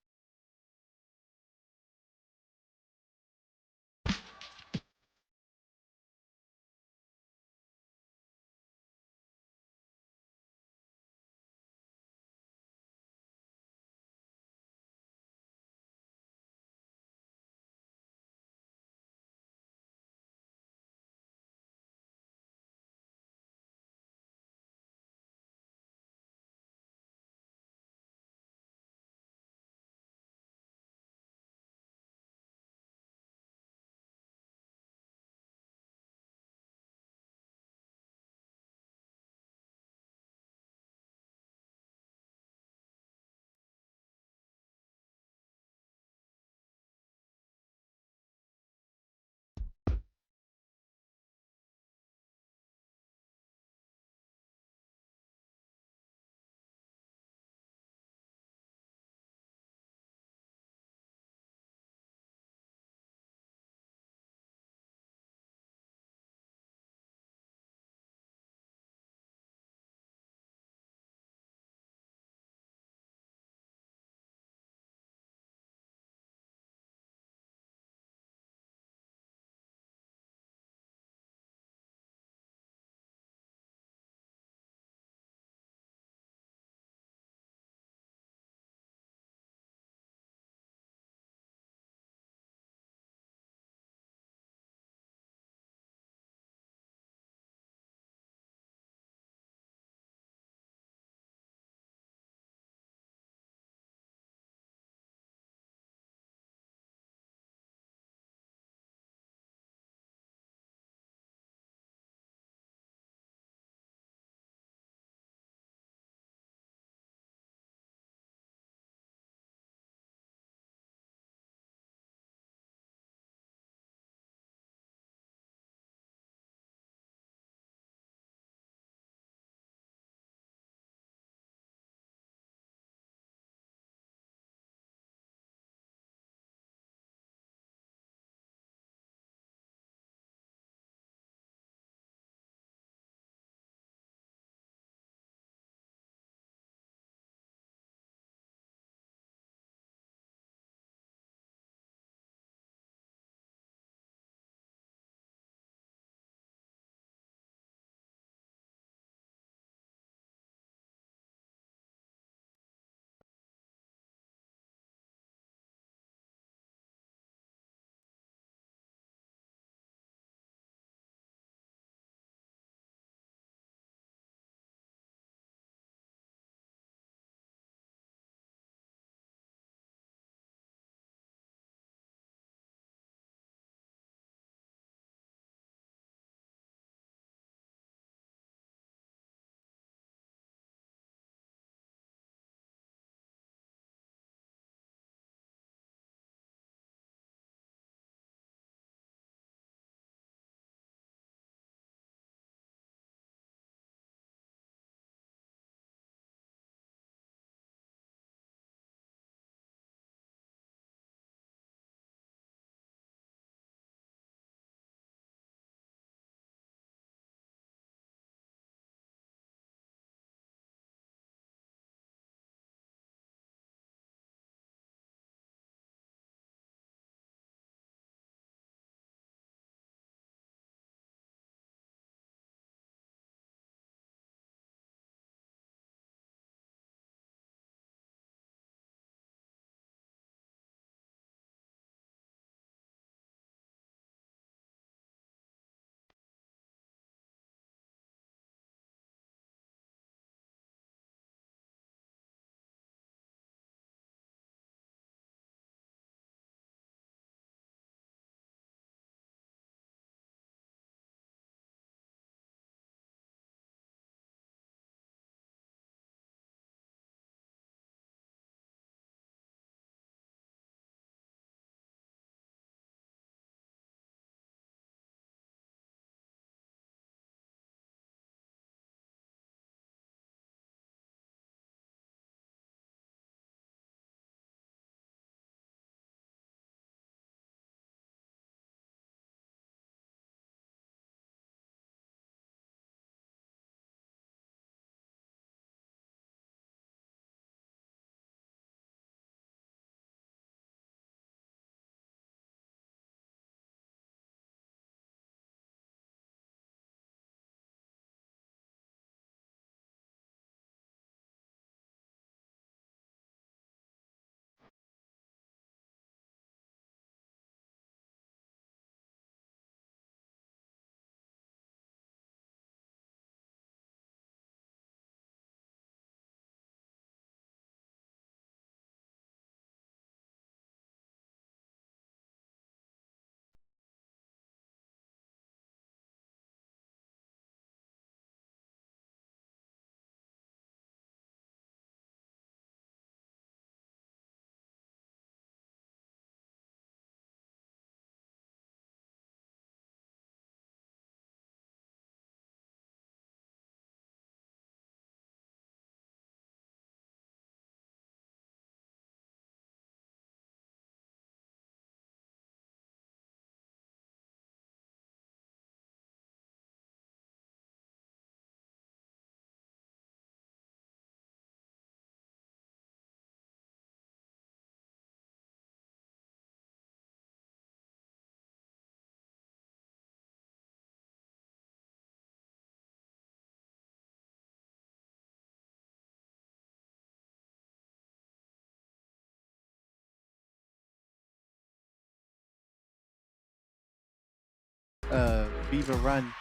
FIBA Run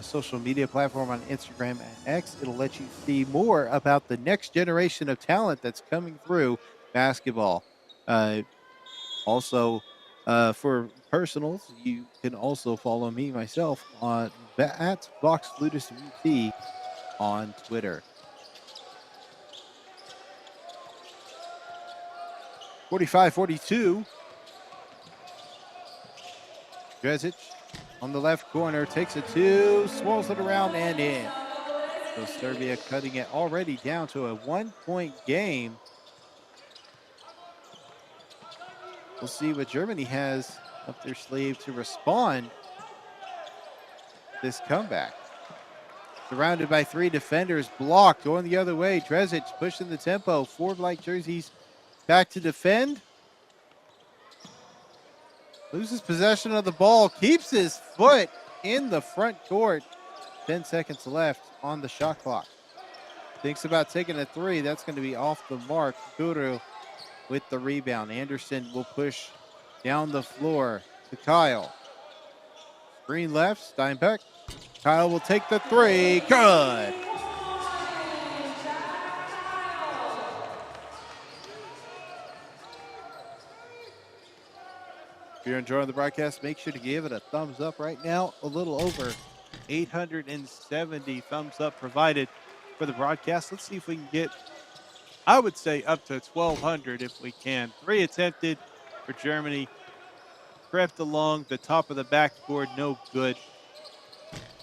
social media platform on Instagram and X. It'll let you see more about the next generation of talent that's coming through basketball. Also, for personals, you can also follow me myself on at VoxLutusVT on Twitter. 45-42. Drezic on the left corner takes a two, swirls it around and in. So Serbia cutting it already down to a 1-point game. We'll see what Germany has up their sleeve to respond to this comeback. Surrounded by three defenders, blocked, going the other way. Drezic pushing the tempo. Four black jerseys back to defend. Loses possession of the ball, keeps his foot in the front court. 10 seconds left on the shot clock. Thinks about taking a three. That's going to be off the mark. Guru with the rebound. Anderson will push down the floor to Kyle. Screen left, Steinbeck. Kyle will take the three. Good. If you're enjoying the broadcast, make sure to give it a thumbs up right now. A little over 870 thumbs up provided for the broadcast. Let's see if we can get, I would say, up to 1,200 if we can. Three attempted for Germany. Crept along the top of the backboard, no good.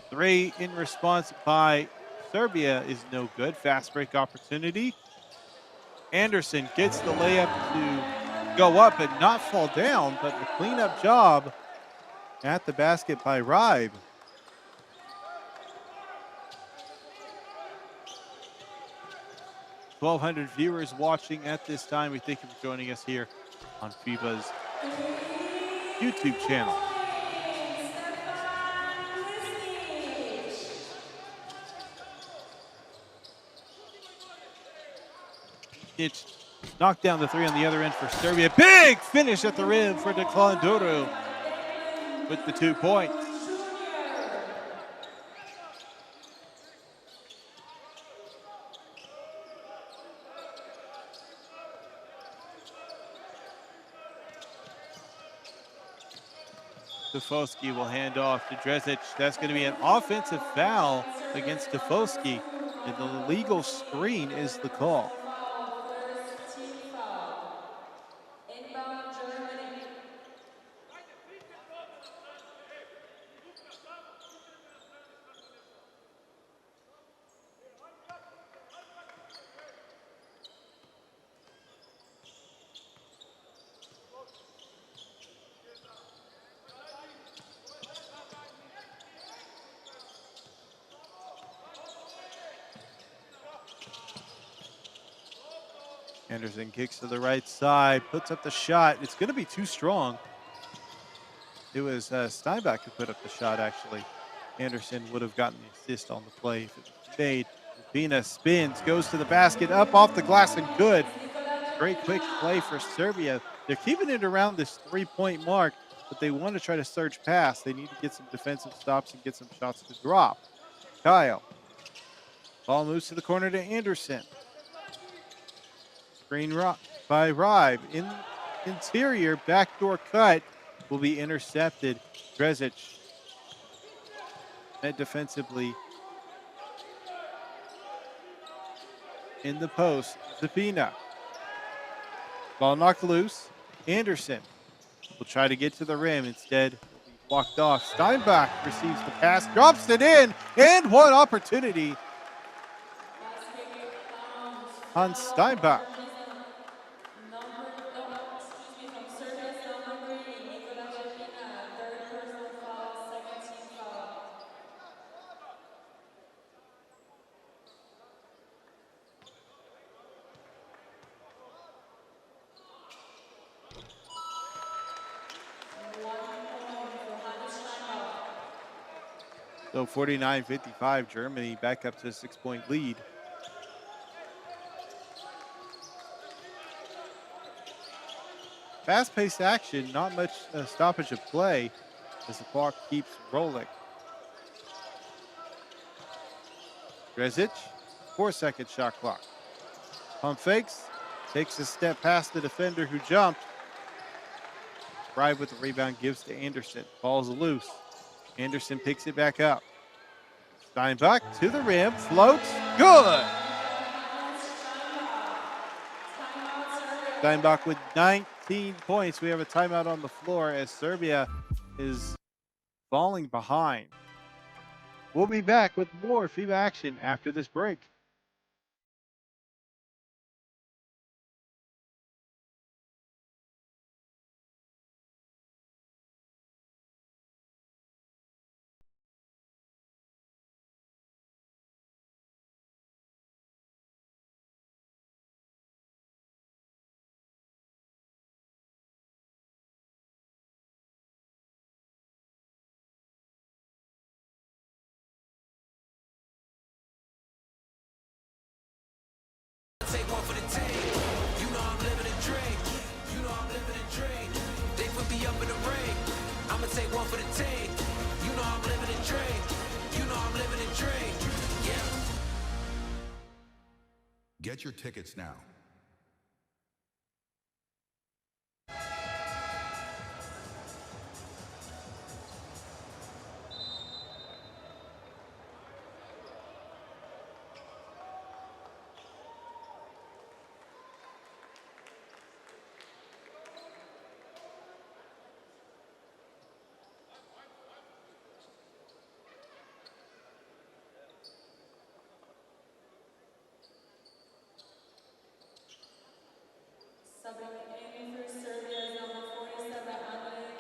Three in response by Serbia is no good. Fast break opportunity. Anderson gets the layup to go up and not fall down, but the cleanup job at the basket by Ribe. $1,200 viewers watching at this time. We thank you for joining us here on FIBA's YouTube channel. It's knocked down the three on the other end for Serbia. Big finish at the rim for Declan Duru with the 2 points. Tufosky will hand off to Drezic. That's going to be an offensive foul against Tufosky, and the legal screen is the call. Anderson kicks to the right side, puts up the shot. It's going to be too strong. It was Steinbach who put up the shot, actually. Anderson would have gotten the assist on the play if it was made. Pina spins, goes to the basket, up off the glass and good. Great quick play for Serbia. They're keeping it around this 3-point mark, but they want to try to surge past. They need to get some defensive stops and get some shots to drop. Kyle. Ball moves to the corner to Anderson. Screen by Ribe. In interior, backdoor cut will be intercepted. Drezic met defensively in the post. Zapina. Ball knocked loose. Anderson will try to get to the rim. Instead, will be blocked off. Steinbach receives the pass, drops it in, and one opportunity on Steinbach. So 49-55, Germany back up to a 6-point lead. Fast-paced action, not much stoppage of play. as the clock keeps rolling. Drezic, 4-second shot clock. Pump fakes, takes a step past the defender who jumped. Drive with the rebound, gives to Anderson. Ball's loose. Anderson picks it back up. Steinbach to the rim, floats, good! Steinbach with 19 points. We have a timeout on the floor as Serbia is falling behind. We'll be back with more FIBA action after this break. Take one for the team. You know I'm living a dream. You know I'm living a dream. They put me up in the ring. I'ma take one for the team. You know I'm living a dream. You know I'm living a dream. Yeah. Get your tickets now. Subbing in for Serbia is number 47, Andrej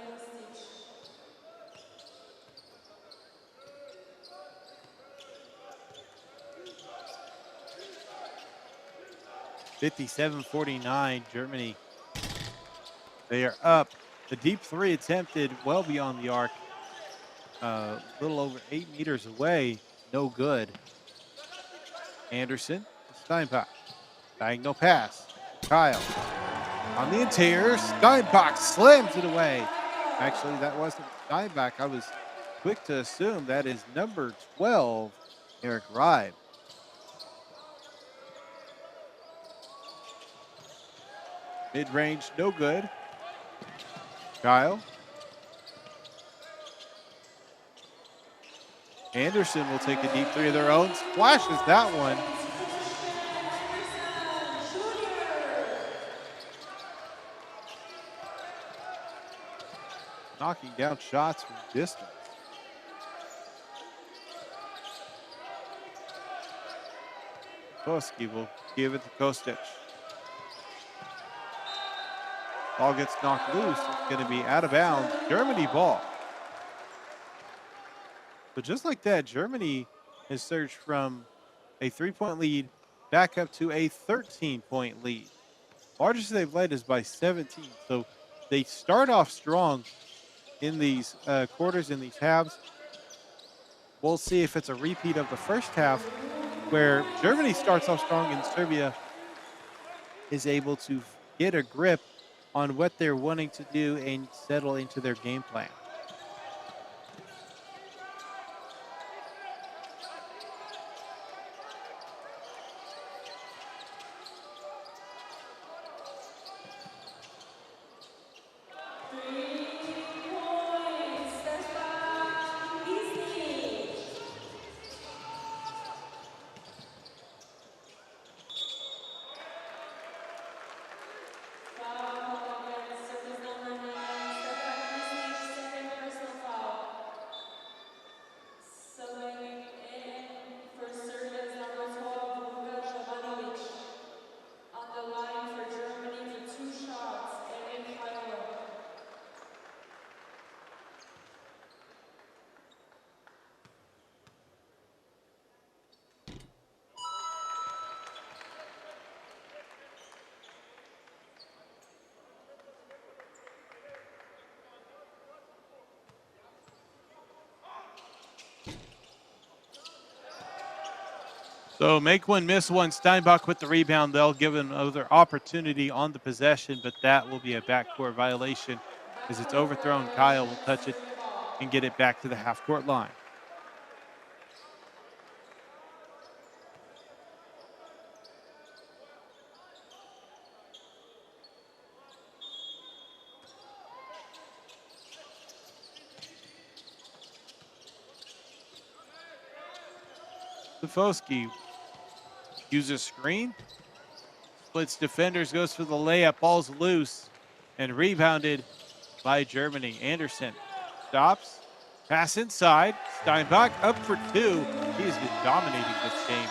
Kostic. 57-49, Germany. They are up. The deep three attempted well beyond the arc. A little over 8 meters away. No good. Anderson, Steinbach. Diagonal pass. Kyle. On the interior, Steinbach slams it away. Actually, that wasn't Steinbach. I was quick to assume that is number 12, Eric Ribe. Mid-range, no good. Kyle. Anderson will take a deep three of their own. Splashes that one. Knocking down shots from distance. Koski will give it to Kostic. Ball gets knocked loose. It's going to be out of bounds. Germany ball. But just like that, Germany has surged from a 3-point lead back up to a 13-point lead. Largest they've led is by 17. So they start off strong in these quarters, in these halves. We'll see if it's a repeat of the first half where Germany starts off strong and Serbia is able to get a grip on what they're wanting to do and settle into their game plan. So make one, miss one. Steinbach with the rebound. They'll give another opportunity on the possession, but that will be a backcourt violation as it's overthrown. Kyle will touch it. and get it back to the half-court line. Stefoski uses screen, splits defenders, goes for the layup, ball's loose, and rebounded by Germany. Anderson stops, pass inside, Steinbach up for two. He has been dominating this game.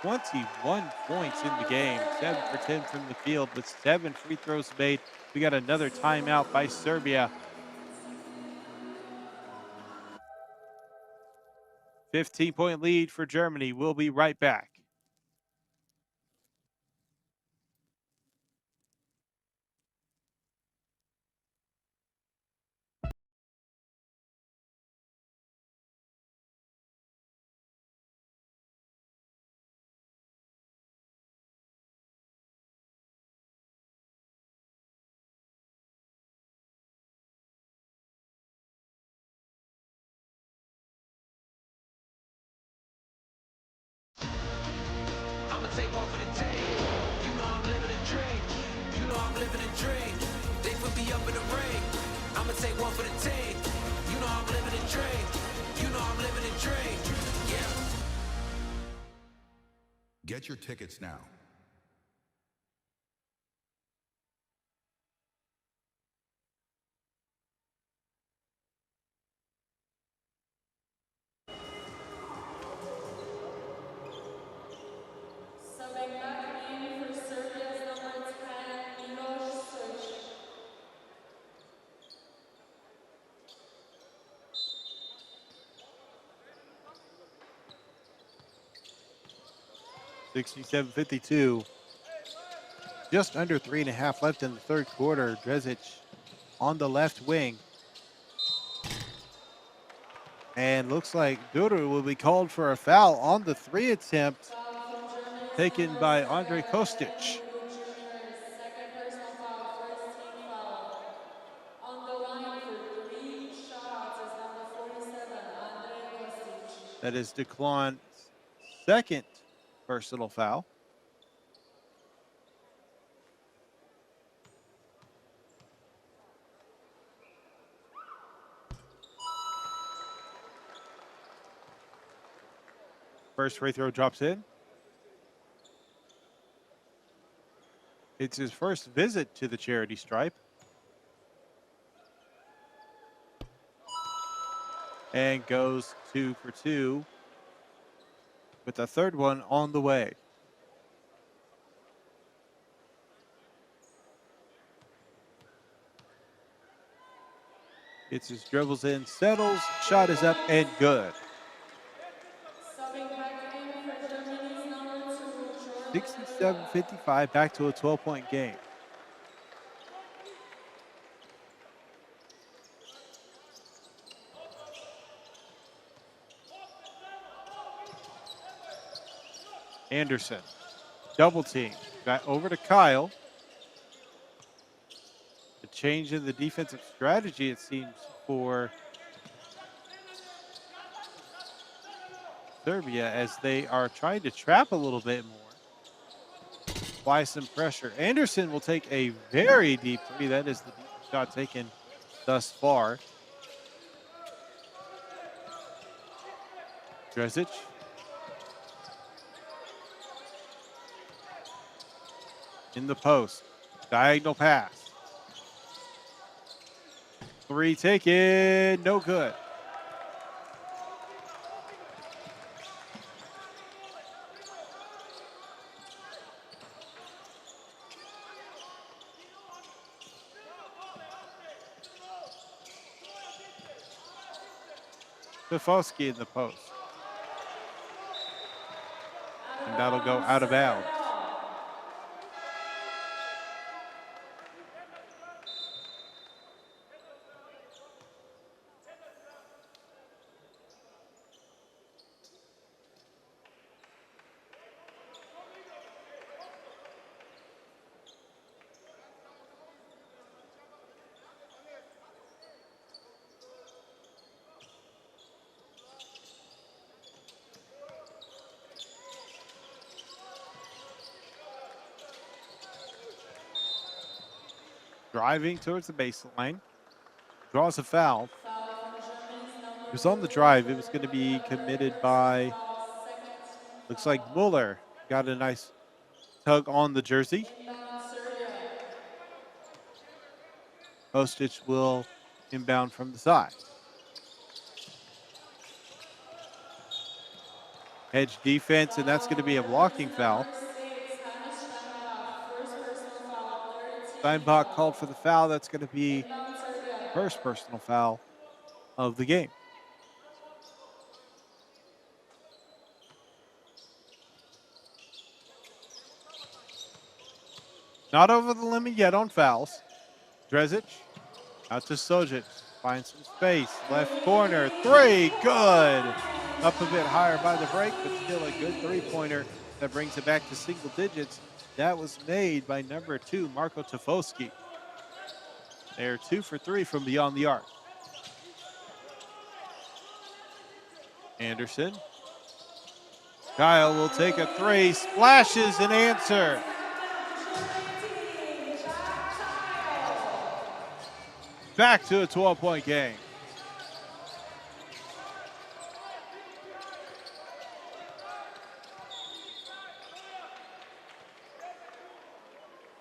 21 points in the game, 7 for 10 from the field with 7 free throws made. We got another timeout by Serbia. 15-point lead for Germany. We'll be right back. I'ma take one for the team. You know I'm living a dream. You know I'm living a dream. They put me up in the ring. I'ma take one for the team. You know I'm living a dream. You know I'm living a dream. Yeah. Get your tickets now. Subbing back in for Serbia's number 10, Miloš Sujic. 67-52. Just under 3.5 left in the third quarter. Drezic on the left wing. And looks like Duru will be called for a foul on the 3 attempt taken by Andre Kostic. Second personal foul, first team foul. On the line for 3 shots is number 47, Andre Kostic. That is Declan's second personal foul. First free throw drops in. It's his first visit to the charity stripe. And goes 2 for 2 with the third one on the way. It's his dribbles in, settles, shot is up and good. Subbing back in for Germany's number 2, 67-55, back to a 12-point game. Anderson, double team, back over to Kyle. A change in the defensive strategy, it seems, for Serbia as they are trying to trap a little bit more. Apply some pressure. Anderson will take a very deep three. That is the deepest shot taken thus far. Drezic. In the post. Diagonal pass. Three taken. No good. Stefoski in the post. And that'll go out of bounds. driving towards the baseline. Draws a foul. Foul from Germany's number It was on the 2, drive. It was going to with be the third committed personal by, foul, second team looks foul. like Mueller. Got a nice tug on the jersey. Inbound Serbia. Kostic will inbound from the side. Edge defense, and that's going to be a blocking foul. First personal foul, third team Steinbach foul. called for the foul. That's going to be Inbound Serbia. first personal foul of the game. Not over the limit yet on fouls. Drezic out to Sojic. Finds some space. Left corner. Three. Good. Up a bit higher by the break, but still a good three-pointer that brings it back to single digits. That was made by number 2, Marko Tafosky. They're 2 for 3 from beyond the arc. Anderson. Kyle will take a three. Splashes and answer. Back to a 12-point game.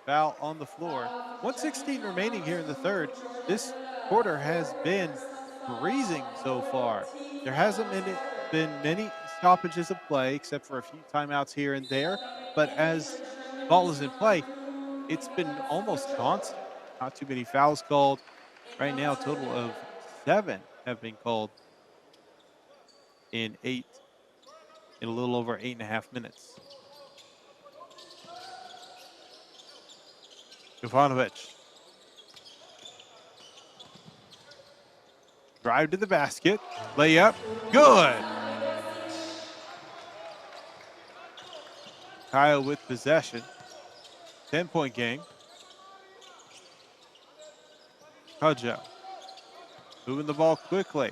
Foul on the floor. 1:16 remaining here in the third. This quarter has been freezing so far. There hasn't been many stoppages of play except for a few timeouts here and there. But as ball is in play, it's been almost constant. Not too many fouls called. Right now, a total of 7 have been called in a little over 8.5 minutes. Jovanovic. Drive to the basket. Layup. Good. Kyle with possession. 10-point game. Kudjoe. Moving the ball quickly.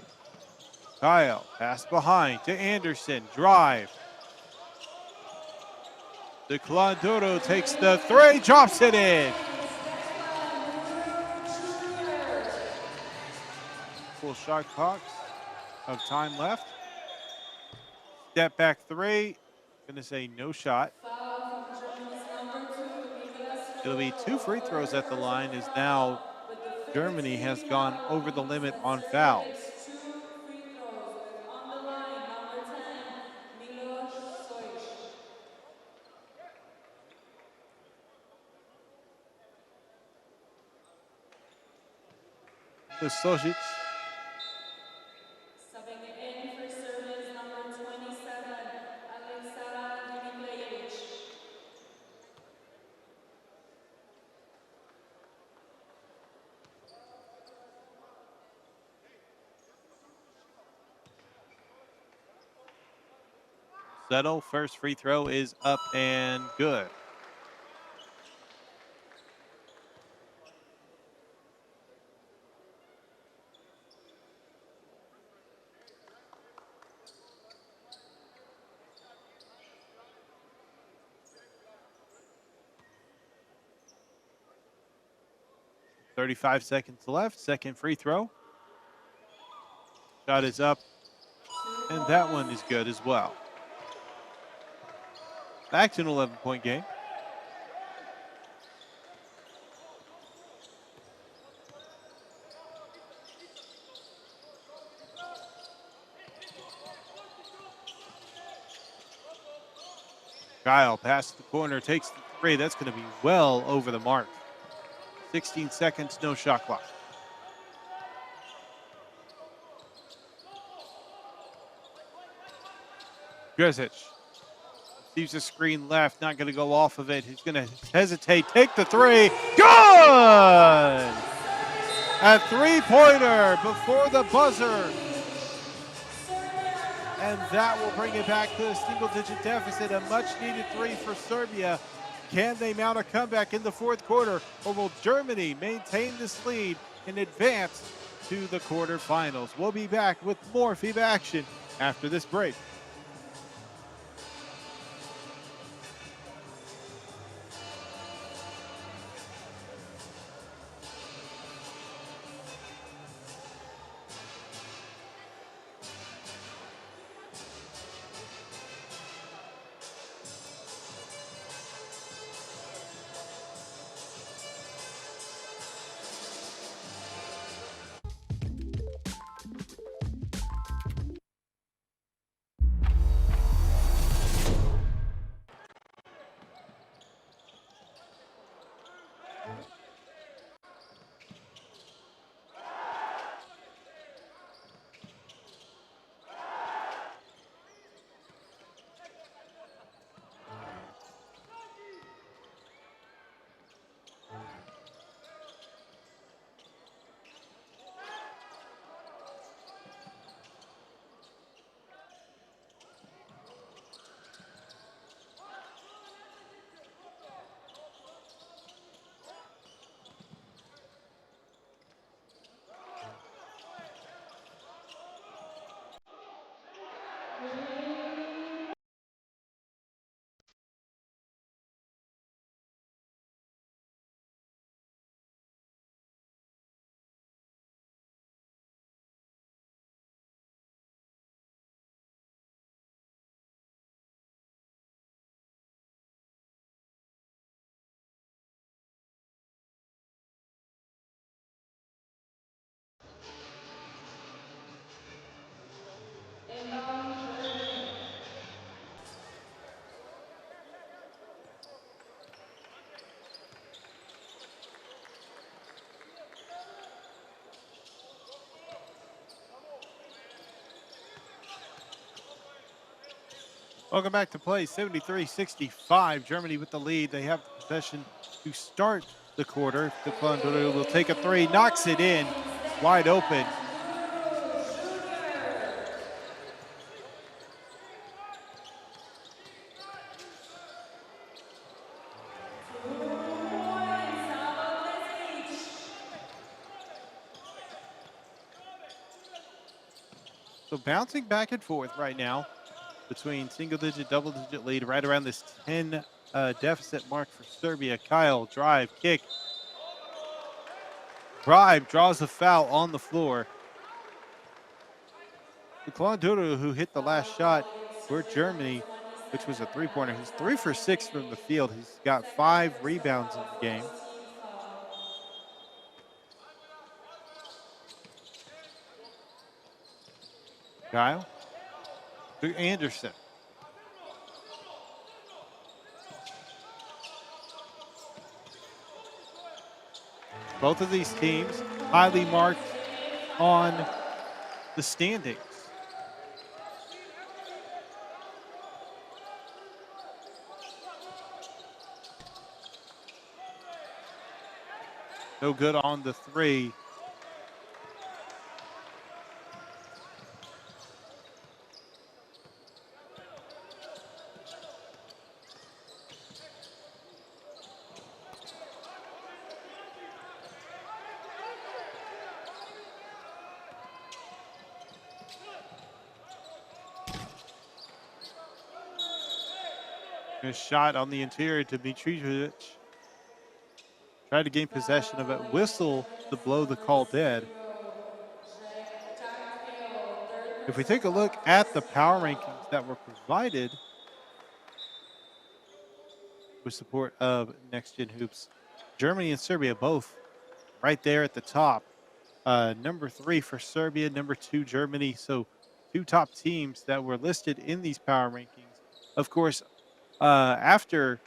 Kyle. Pass behind to Anderson. Drive. De Clanduro takes the three. Drops it in. Full shot clock of time left. Step back three. Gonna say no shot. It'll be 2 free throws at the line as now Germany has gone over the limit on fouls. 2 free throws with on the line, number 10, Milos Sojic. Sojic. Subbing in for Serbia's number 27, Aleksandar Dimitrijevic. Settle. First free throw is up and good. .35 seconds left. Second free throw. Shot is up, and that one is good as well. Back to an 11-point game. Kyle past the corner, takes the three. That's going to be well over the mark. 16 seconds, no shot clock. Drezic receives a screen left, not going to go off of it. He's going to hesitate, take the three. Good! A three-pointer before the buzzer. And that will bring it back to a single-digit deficit. A much-needed three for Serbia. Can they mount a comeback in the fourth quarter, or will Germany maintain this lead and advance to the quarterfinals? We'll be back with more FIBA action after this break. Welcome back to play. 73-65. Germany with the lead. They have the possession to start the quarter. Declan will take a three, knocks it in, wide open. So bouncing back and forth right now between single-digit, double-digit lead, right around this 10 deficit mark for Serbia. Kyle, drive, kick. Drive, draws a foul on the floor. Declan, who hit the last shot for Germany, which was a three-pointer. He's 3 for 6 from the field. He's got 5 rebounds in the game. Kyle to Anderson. Both of these teams highly marked on the standings. No good on the three. A shot on the interior to Mitrijevic. Tried to gain possession of it. Whistle to blow the call dead. If we take a look at the power rankings that were provided with support of Next Gen Hoops, Germany and Serbia both right there at the top. Number 3 for Serbia, number 2 Germany. So 2 top teams that were listed in these power rankings. Of course, after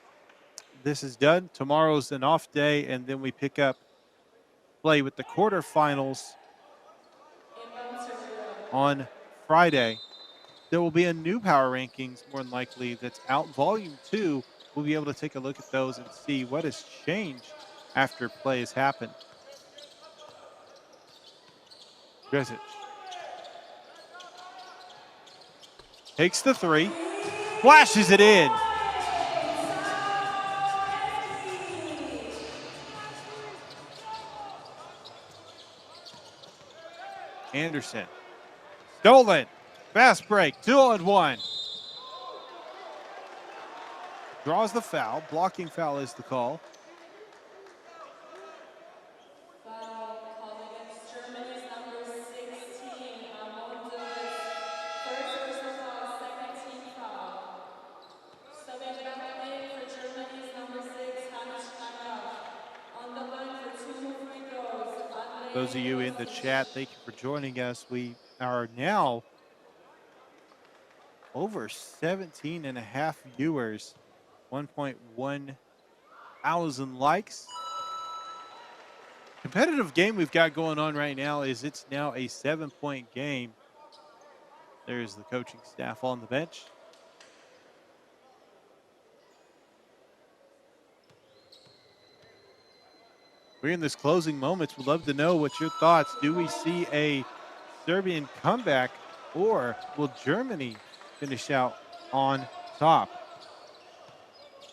this is done, tomorrow's an off day, and then we pick up play with the quarterfinals on Friday. There will be a new power rankings, more than likely, that's out. Volume 2, we'll be able to take a look at those and see what has changed after play has happened. Dresic takes the three, flashes it in. Anderson, stolen, fast break, 2-on-1. Draws the foul, blocking foul is the call. Those of you in the chat, thank you for joining us. We are now over 17 and a half viewers, 1.1 thousand likes. Competitive game we've got going on right now is it's now a 7-point game. There's the coaching staff on the bench. We're in this closing moments. We'd love to know what your thoughts. Do we see a Serbian comeback, or will Germany finish out on top?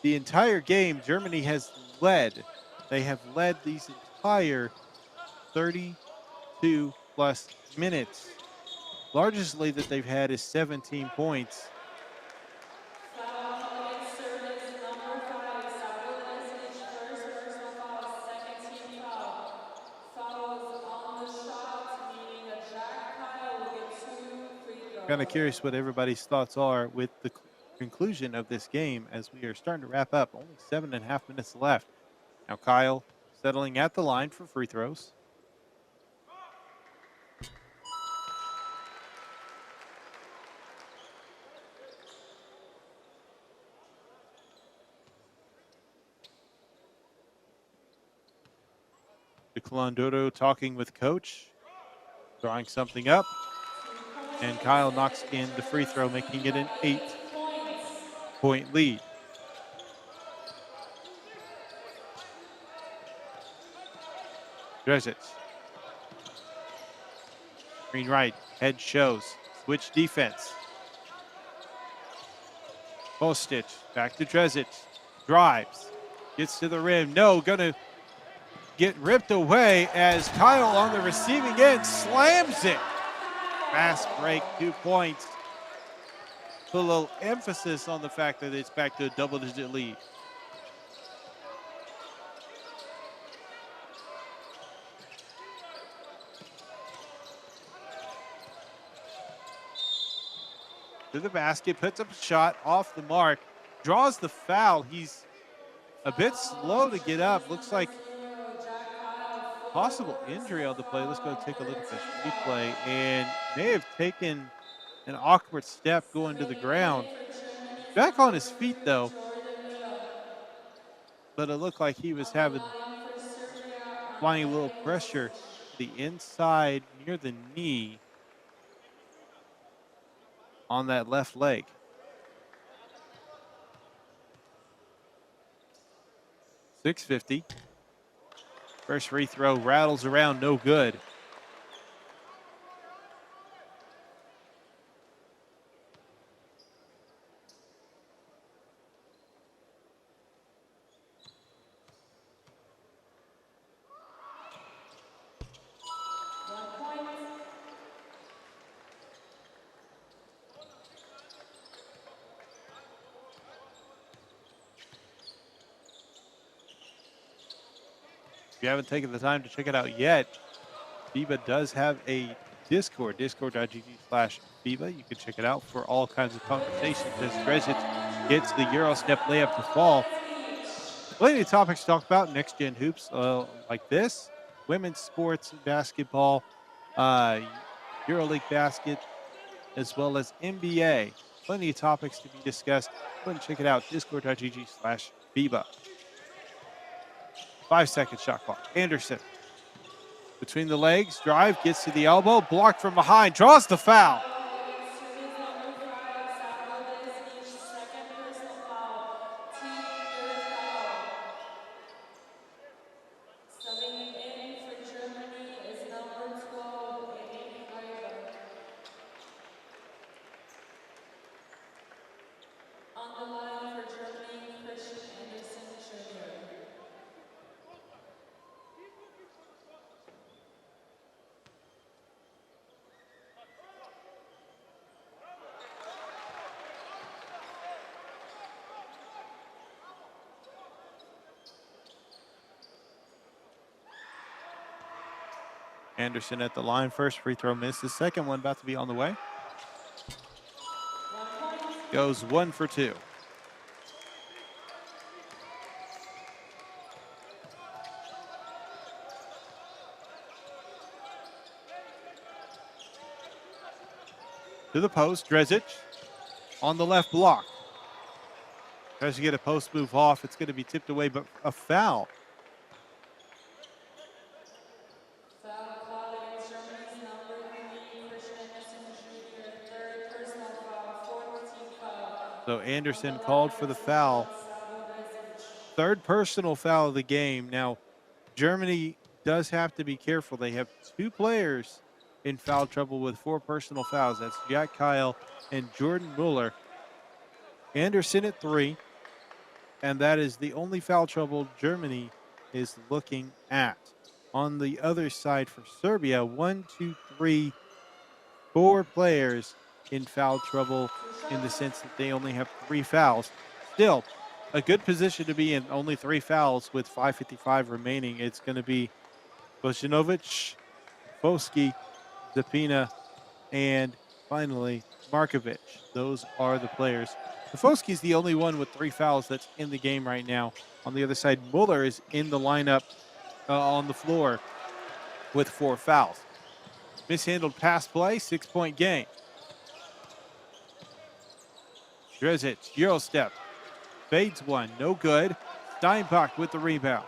The entire game, Germany has led. They have led these entire 32 plus minutes. Largest lead that they've had is 17 points. Kind of curious what everybody's thoughts are with the conclusion of this game as we are starting to wrap up. Only 7.5 minutes left. Now Kyle settling at the line for free throws. Declan talking with coach, drawing something up. And Kyle knocks in the free throw, making it an 8. point lead. Drezic. Green right, head shows. Switch defense. Bostic, back to Drezic. Drives, gets to the rim. No, gonna get ripped away as Kyle on the receiving end slams it. Fast break, 2 points. Put a little emphasis on the fact that it's back to a double-digit lead. To the basket, puts up a shot off the mark, draws the foul. He's a bit slow to get up. Looks like possible injury on the play. Let's go take a look at this replay. And may have taken an awkward step going to the ground. Back on his feet, though. But it looked like he was having applying a little pressure to the inside near the knee on that left leg. .650. First free throw rattles around, no good. If you haven't taken the time to check it out yet, FIBA does have a Discord, discord.gg/FIBA. You can check it out for all kinds of conversations as Drezic gets the Euro step layup to fall. Plenty of topics to talk about, next gen hoops like this, women's sports, basketball, EuroLeague basket, as well as NBA. Plenty of topics to be discussed. Go ahead and check it out, discord.gg/FIBA. 5-second shot clock. Anderson between the legs, drive, gets to the elbow, blocked from behind, draws the foul. Subbing in for Germany is number 12, Amy FIBA. On the line for Germany, Christian Anderson Jr. Anderson at the line, first free throw missed. The second one about to be on the way. Goes 1 for 2. To the post, Drezic on the left block. Tries to get a post move off. It's going to be tipped away, but a foul. Foul called against Germany's number 3, Christian Anderson Jr., third personal foul, 4th team foul. So Anderson called for the foul. Third personal foul of the game. Now, Germany does have to be careful. They have 2 players in foul trouble with 4 personal fouls. That's Jack Kyle and Jordan Mueller. Anderson at 3. And that is the only foul trouble Germany is looking at. On the other side for Serbia, 1, 2, 3, 4 players in foul trouble in the sense that they only have 3 fouls. Still, a good position to be in, only 3 fouls with 5:55 remaining. It's going to be Bojanovic, Foski, Zapina, and finally Markovic. Those are the players. Foski's the only one with 3 fouls that's in the game right now. On the other side, Mueller is in the lineup on the floor with 4 fouls. Mishandled pass play, 6-point game. Drezic, Euro step, fades one, no good. Steinbach with the rebound.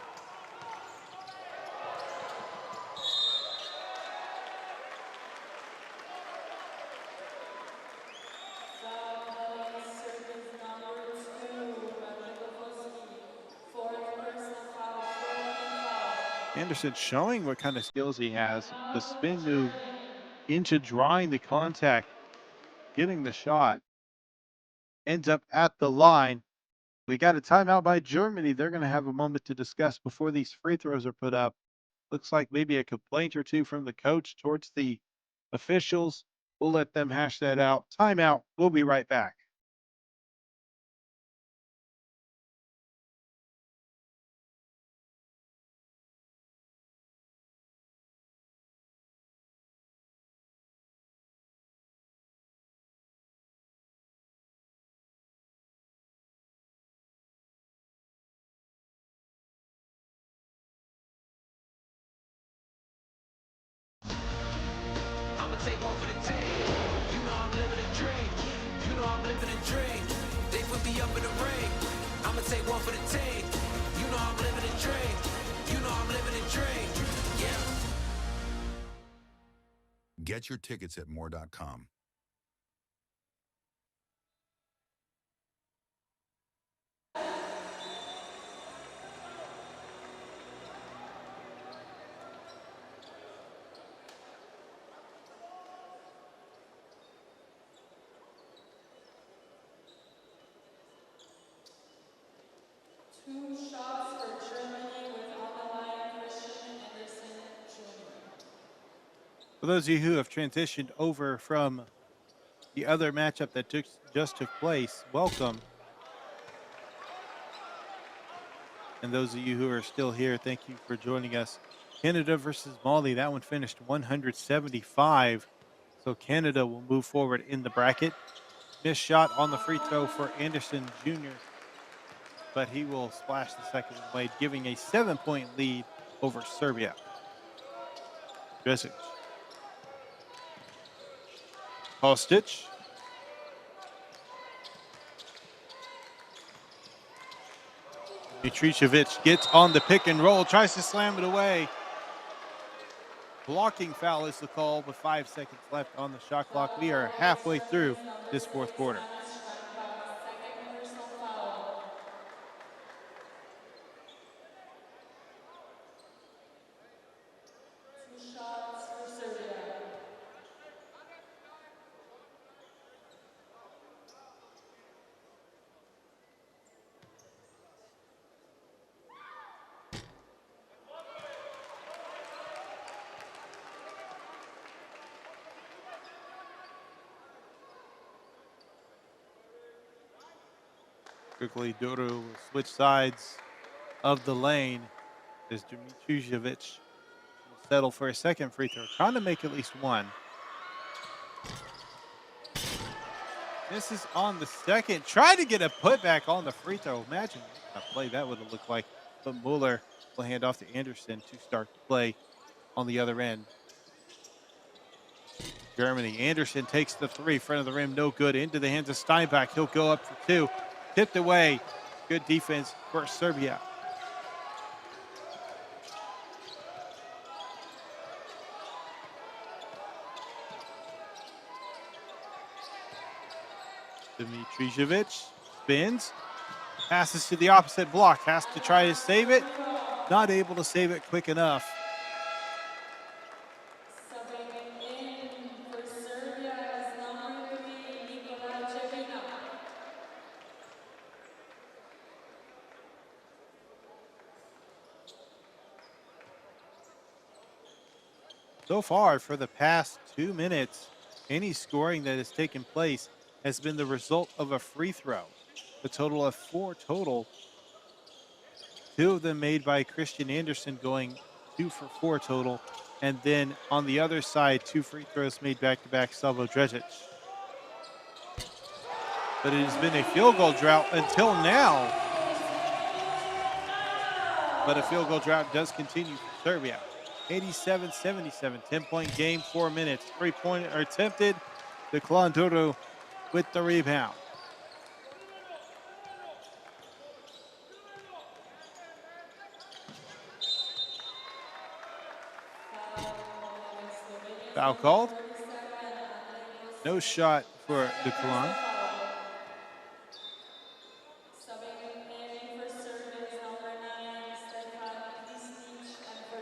Foul called against Serbia's number 2, Anderson showing what kind of skills he has. The spin move into drawing the contact, getting the shot, ends up at the line. We got a timeout by Germany. They're going to have a moment to discuss before these free throws are put up. Looks like maybe a complaint or two from the coach towards the officials. We'll let them hash that out. Timeout. We'll be right back. I'ma take one for the team. You know I'm living a dream. You know I'm living a dream. They put me up in the ring. I'ma take one for the team. You know I'm living a dream. You know I'm living a dream. Yeah. Get your tickets at more.com. Two shots for Germany with on the line Christian Anderson Jr. For those of you who have transitioned over from the other matchup that just took place, welcome. And those of you who are still here, thank you for joining us. Canada versus Mali, that one finished 175. So Canada will move forward in the bracket. Missed shot on the free throw for Anderson Jr., but he will splash the second one away, giving a 7-point lead over Serbia. Dresic. Kostic. Mitricevic gets on the pick and roll, tries to slam it away. Blocking foul is the call with 5 seconds left on the shot clock. We are halfway through this fourth quarter. Second personal foul. Two shots for Serbia. Quickly, Dodo will switch sides of the lane as Dimitrijevic will settle for a second free throw, trying to make at least one. This is on the second. Try to get a putback on the free throw. Imagine what a play that would have looked like. But Mueller will hand off to Anderson to start the play on the other end. Germany. Anderson takes the three, front of the rim, no good. Into the hands of Steinbach. He'll go up for two. Tipped away. Good defense for Serbia. Dimitrijevic spins, passes to the opposite block, has to try to save it, not able to save it quick enough. Subbing in for Serbia is number 3, Nikola Jevina. So far, for the past 2 minutes, any scoring that has taken place has been the result of a free throw. A total of 4 total. 2 of them made by Christian Anderson, going 2 for 4 total. And then on the other side, 2 free throws made back-to-back Savo Drezic. But it has been a field goal drought until now. But a field goal drought does continue for Serbia. 87-77, 10-point game, 4 minutes. 3-pointer attempted. Declan Duru with the rebound. Foul called. No shot for Declan. Subbing in for Serbia is number 9, Stefan Krstić, and for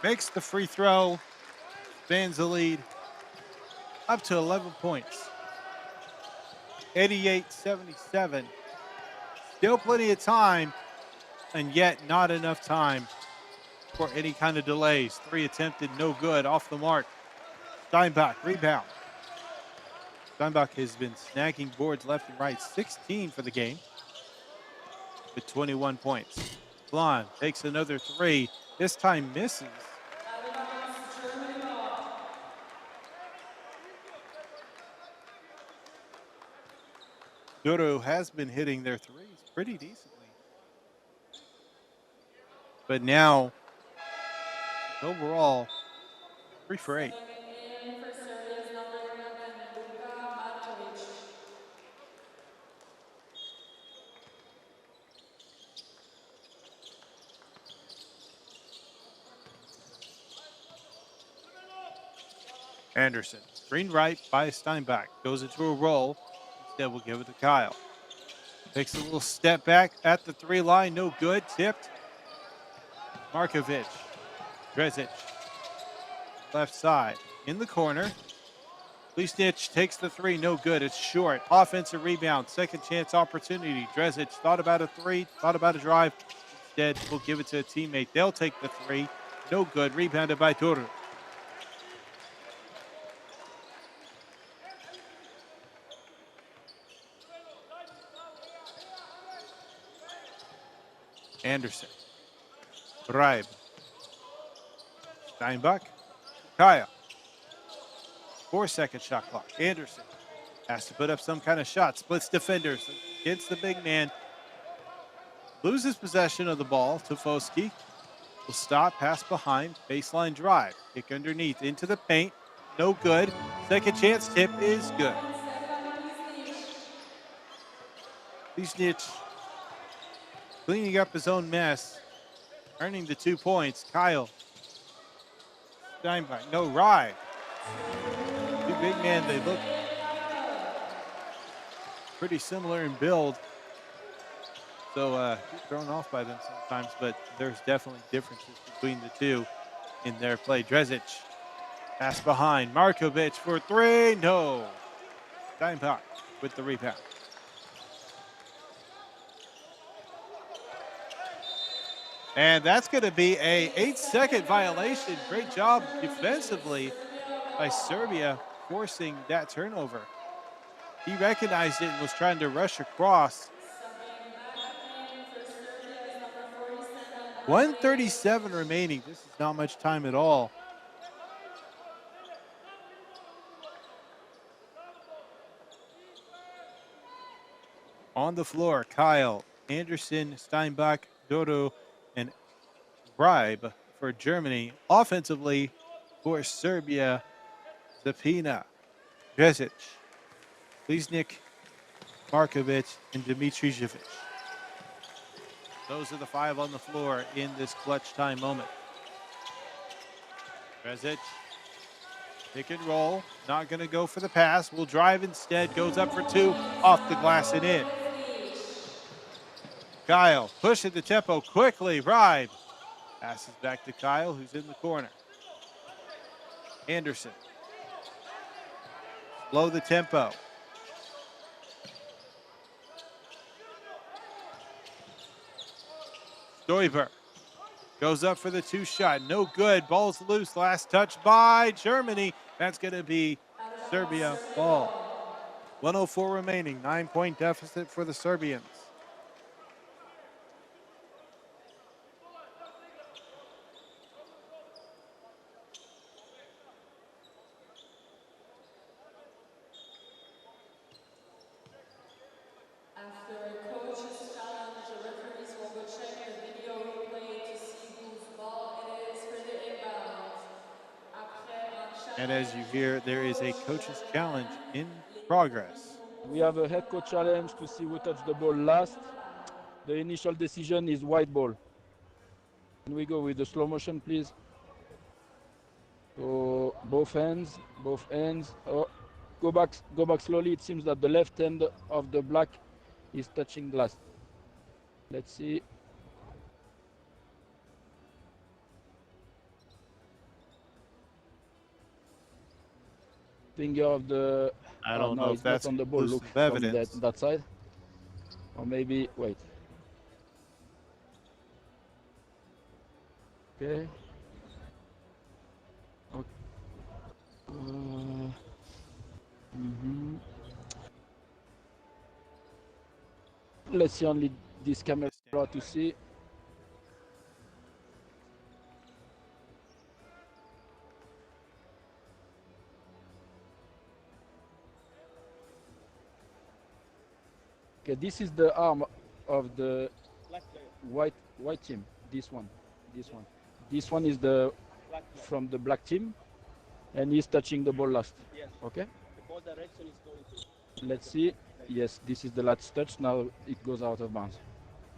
makes the free throw, expands the lead up to 11 points. 88-77. Still plenty of time, and yet not enough time for any kind of delays. 3 attempted, no good, off the mark. Steinbach, rebound. Steinbach has been snagging boards left and right, 16 for the game with 21 points. Blonde takes another 3, this time misses. Duro has been hitting their threes pretty decently. But now, overall, 3 for 8. Anderson, screen right by Steinbach, goes into a roll. Instead, we'll give it to Kyle. Takes a little step back at the 3 line, no good, tipped. Markovic, Drezic, left side, in the corner. Lisnich takes the 3, no good, it's short. Offensive rebound, second chance opportunity. Drezic thought about a 3, thought about a drive. Instead, we'll give it to a teammate. They'll take the 3, no good, rebounded by Turu. Anderson, Ribe, Steinbach, Kaya. 4-second shot clock. Anderson has to put up some kind of shot. Splits defenders against the big man. Loses possession of the ball. Tofoski will stop, pass behind, baseline drive. Kick underneath into the paint. No good. Second chance tip is good. Lisnich cleaning up his own mess, earning the 2 points. Kyle Steinbach, no, Rye. Two big men, they look pretty similar in build. So thrown off by them sometimes, but there's definitely differences between the two in their play. Drezic, pass behind. Markovic for 3, no. Steinbach with the rebound. And that's going to be a 8-second violation. Great job defensively by Serbia, forcing that turnover. He recognized it and was trying to rush across. 1:37 remaining. This is not much time at all. On the floor, Kyle, Anderson, Steinbach, Dodo, and Bribe for Germany. Offensively for Serbia, Zapina, Drezic, Lisnik, Markovic, and Dimitrijevic. Those are the 5 on the floor in this clutch time moment. Drezic, pick and roll, not going to go for the pass. Will drive instead, goes up for 2, off the glass and in. Kyle pushing the tempo quickly. Bribe passes back to Kyle, who's in the corner. Anderson. Slow the tempo. Stoiber goes up for the 2 shot. No good. Ball's loose. Last touch by Germany. That's going to be Serbia ball. 1:04 remaining. 9-point deficit for the Serbians. And as you hear, there is a coach's challenge in progress. We have a head coach challenge to see who touched the ball last. The initial decision is white ball. Can we go with the slow motion, please? So both hands. Oh, go back slowly. It seems that the left hand of the black is touching glass. Let's see. finger of the. I Oh don't no, know if it's not that's on the ball. Look conclusive from evidence. that side, or maybe wait. Okay. Mhm. Let's see only this camera to see. Okay, this is the arm of the white team. This one. This one is the from the black team, and he's touching the ball last. Okay. The ball direction is going to. Let's see. Yes, this is the last touch. Now it goes out of bounds.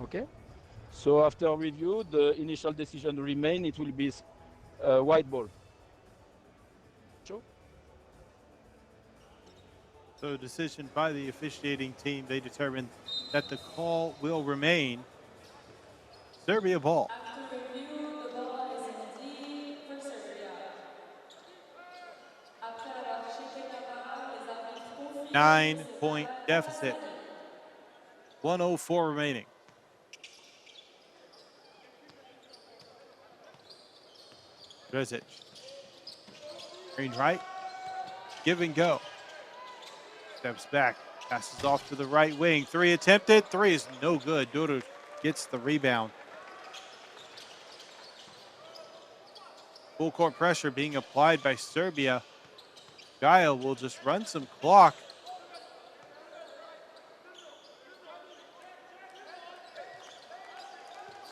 Okay. So after review, the initial decision remain. It will be white ball. Sure. So a decision by the officiating team, they determined that the call will remain Serbia ball. After review, the ball is indeed for Serbia. 9-point deficit. 1:04 remaining. Drezic. Green right. Give and go. Steps back. Passes off to the right wing. 3 attempted. 3 is no good. Dudu gets the rebound. Full court pressure being applied by Serbia. Gaia will just run some clock.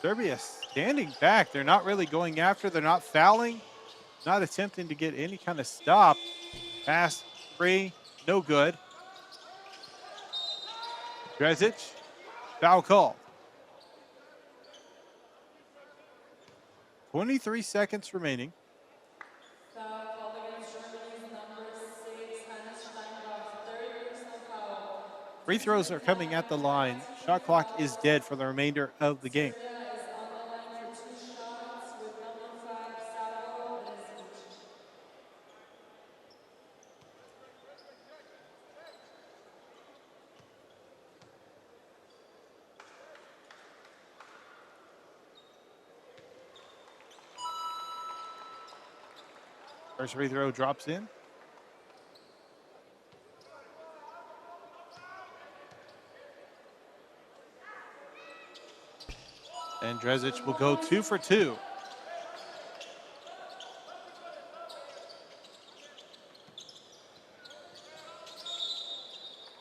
Serbia standing back. They're not really going after. They're not fouling. Not attempting to get any kind of stop. Pass 3, no good. Drezic, foul call. 23 seconds remaining. Foul called against Germany's number 6, Hannes Steinbach, third personal foul. Free throws are coming at the line. Shot clock is dead for the remainder of the game. Serbia is on the line for 2 shots with number 5, Savo Rezic. First free throw drops in. And Drezic will go 2 for 2.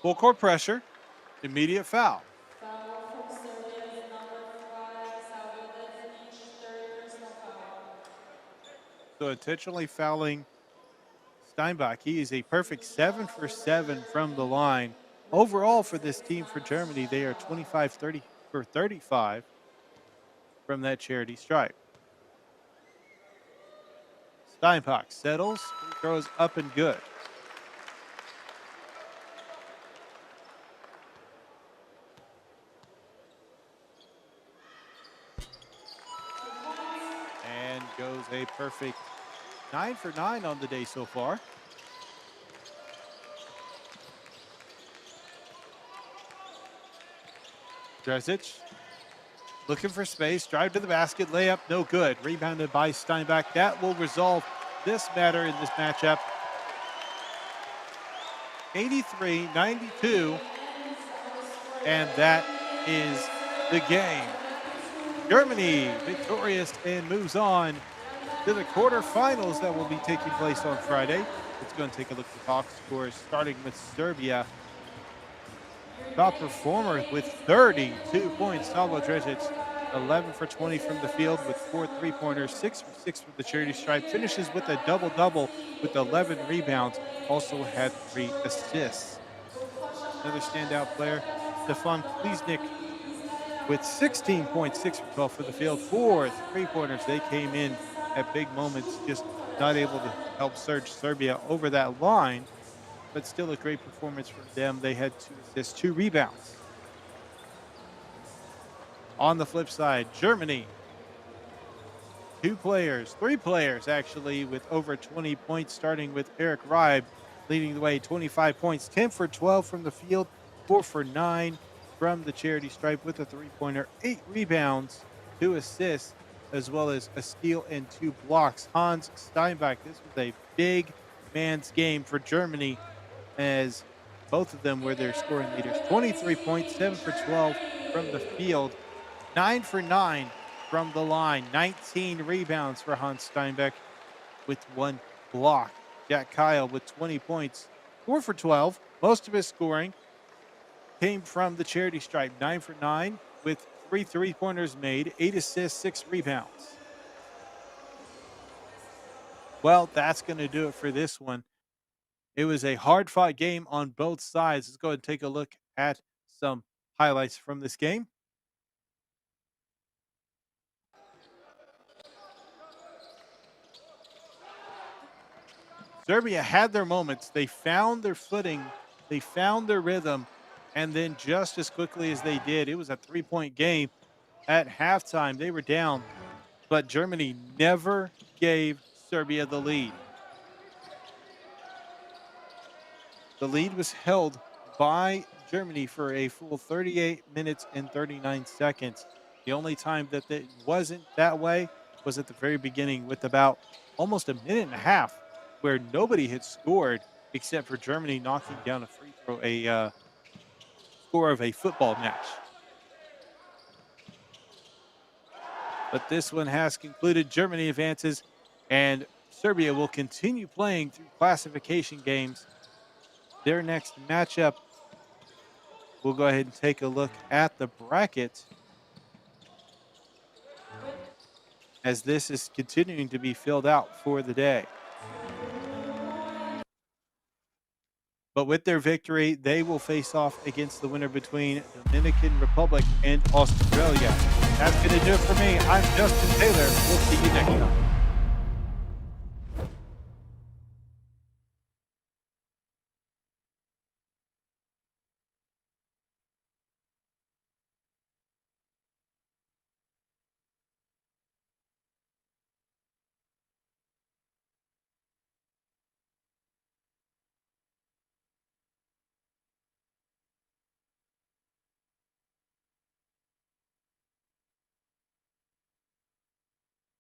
Full court pressure. Immediate foul. Foul from Serbia's number 5, Savo Rezic, third personal foul. So intentionally fouling Steinbach. He is a perfect 7 for 7 from the line. Overall for this team for Germany, they are 25-30 for 35 from that charity stripe. Steinbach settles, throws up and good. And goes a perfect 9 for 9 on the day so far. Drezic looking for space, drive to the basket, layup, no good. Rebounded by Steinbach. That will resolve this matter in this matchup. 83-92, and that is the game. Germany victorious and moves on to the quarterfinals that will be taking place on Friday. Let's go and take a look at the box scores, starting with Serbia. Top performer with 32 points, Savo Drezic, 11 for 20 from the field with 4 3-pointers, 6 for 6 from the charity stripe, finishes with a double-double with 11 rebounds, also had 3 assists. Another standout player, Stefan Pliznik, with 16 points, 6 for 12 for the field, 4 3-pointers. They came in at big moments, just not able to help surge Serbia over that line. But still a great performance from them. They had 2 assists, 2 rebounds. On the flip side, Germany, 3 players actually with over 20 points, starting with Eric Reib, leading the way, 25 points, 10 for 12 from the field, 4 for 9 from the charity stripe with a three-pointer, 8 rebounds, 2 assists, as well as a steal and 2 blocks. Hans Steinbach, this was a big man's game for Germany, as both of them were their scoring leaders. 23 points, 7 for 12 from the field, 9 for 9 from the line, 19 rebounds for Hans Steinbeck with 1 block. Jack Kyle with 20 points, 4 for 12. Most of his scoring came from the charity stripe, 9 for 9 with 3 three-pointers made, 8 assists, 6 rebounds. Well, that's going to do it for this one. It was a hard-fought game on both sides. Let's go ahead and take a look at some highlights from this game. Serbia had their moments. They found their footing. They found their rhythm. And then just as quickly as they did, it was a three-point game. At halftime, they were down, but Germany never gave Serbia the lead. The lead was held by Germany for a full 38 minutes and 39 seconds. The only time that it wasn't that way was at the very beginning, with about almost a minute and a half where nobody had scored except for Germany knocking down a free throw, a score of a football match. But this one has concluded. Germany advances, and Serbia will continue playing through classification games. Their next matchup, we'll go ahead and take a look at the bracket, as this is continuing to be filled out for the day. But with their victory, they will face off against the winner between Dominican Republic and Australia. That's going to do it for me. I'm Justin Taylor. We'll see you next time.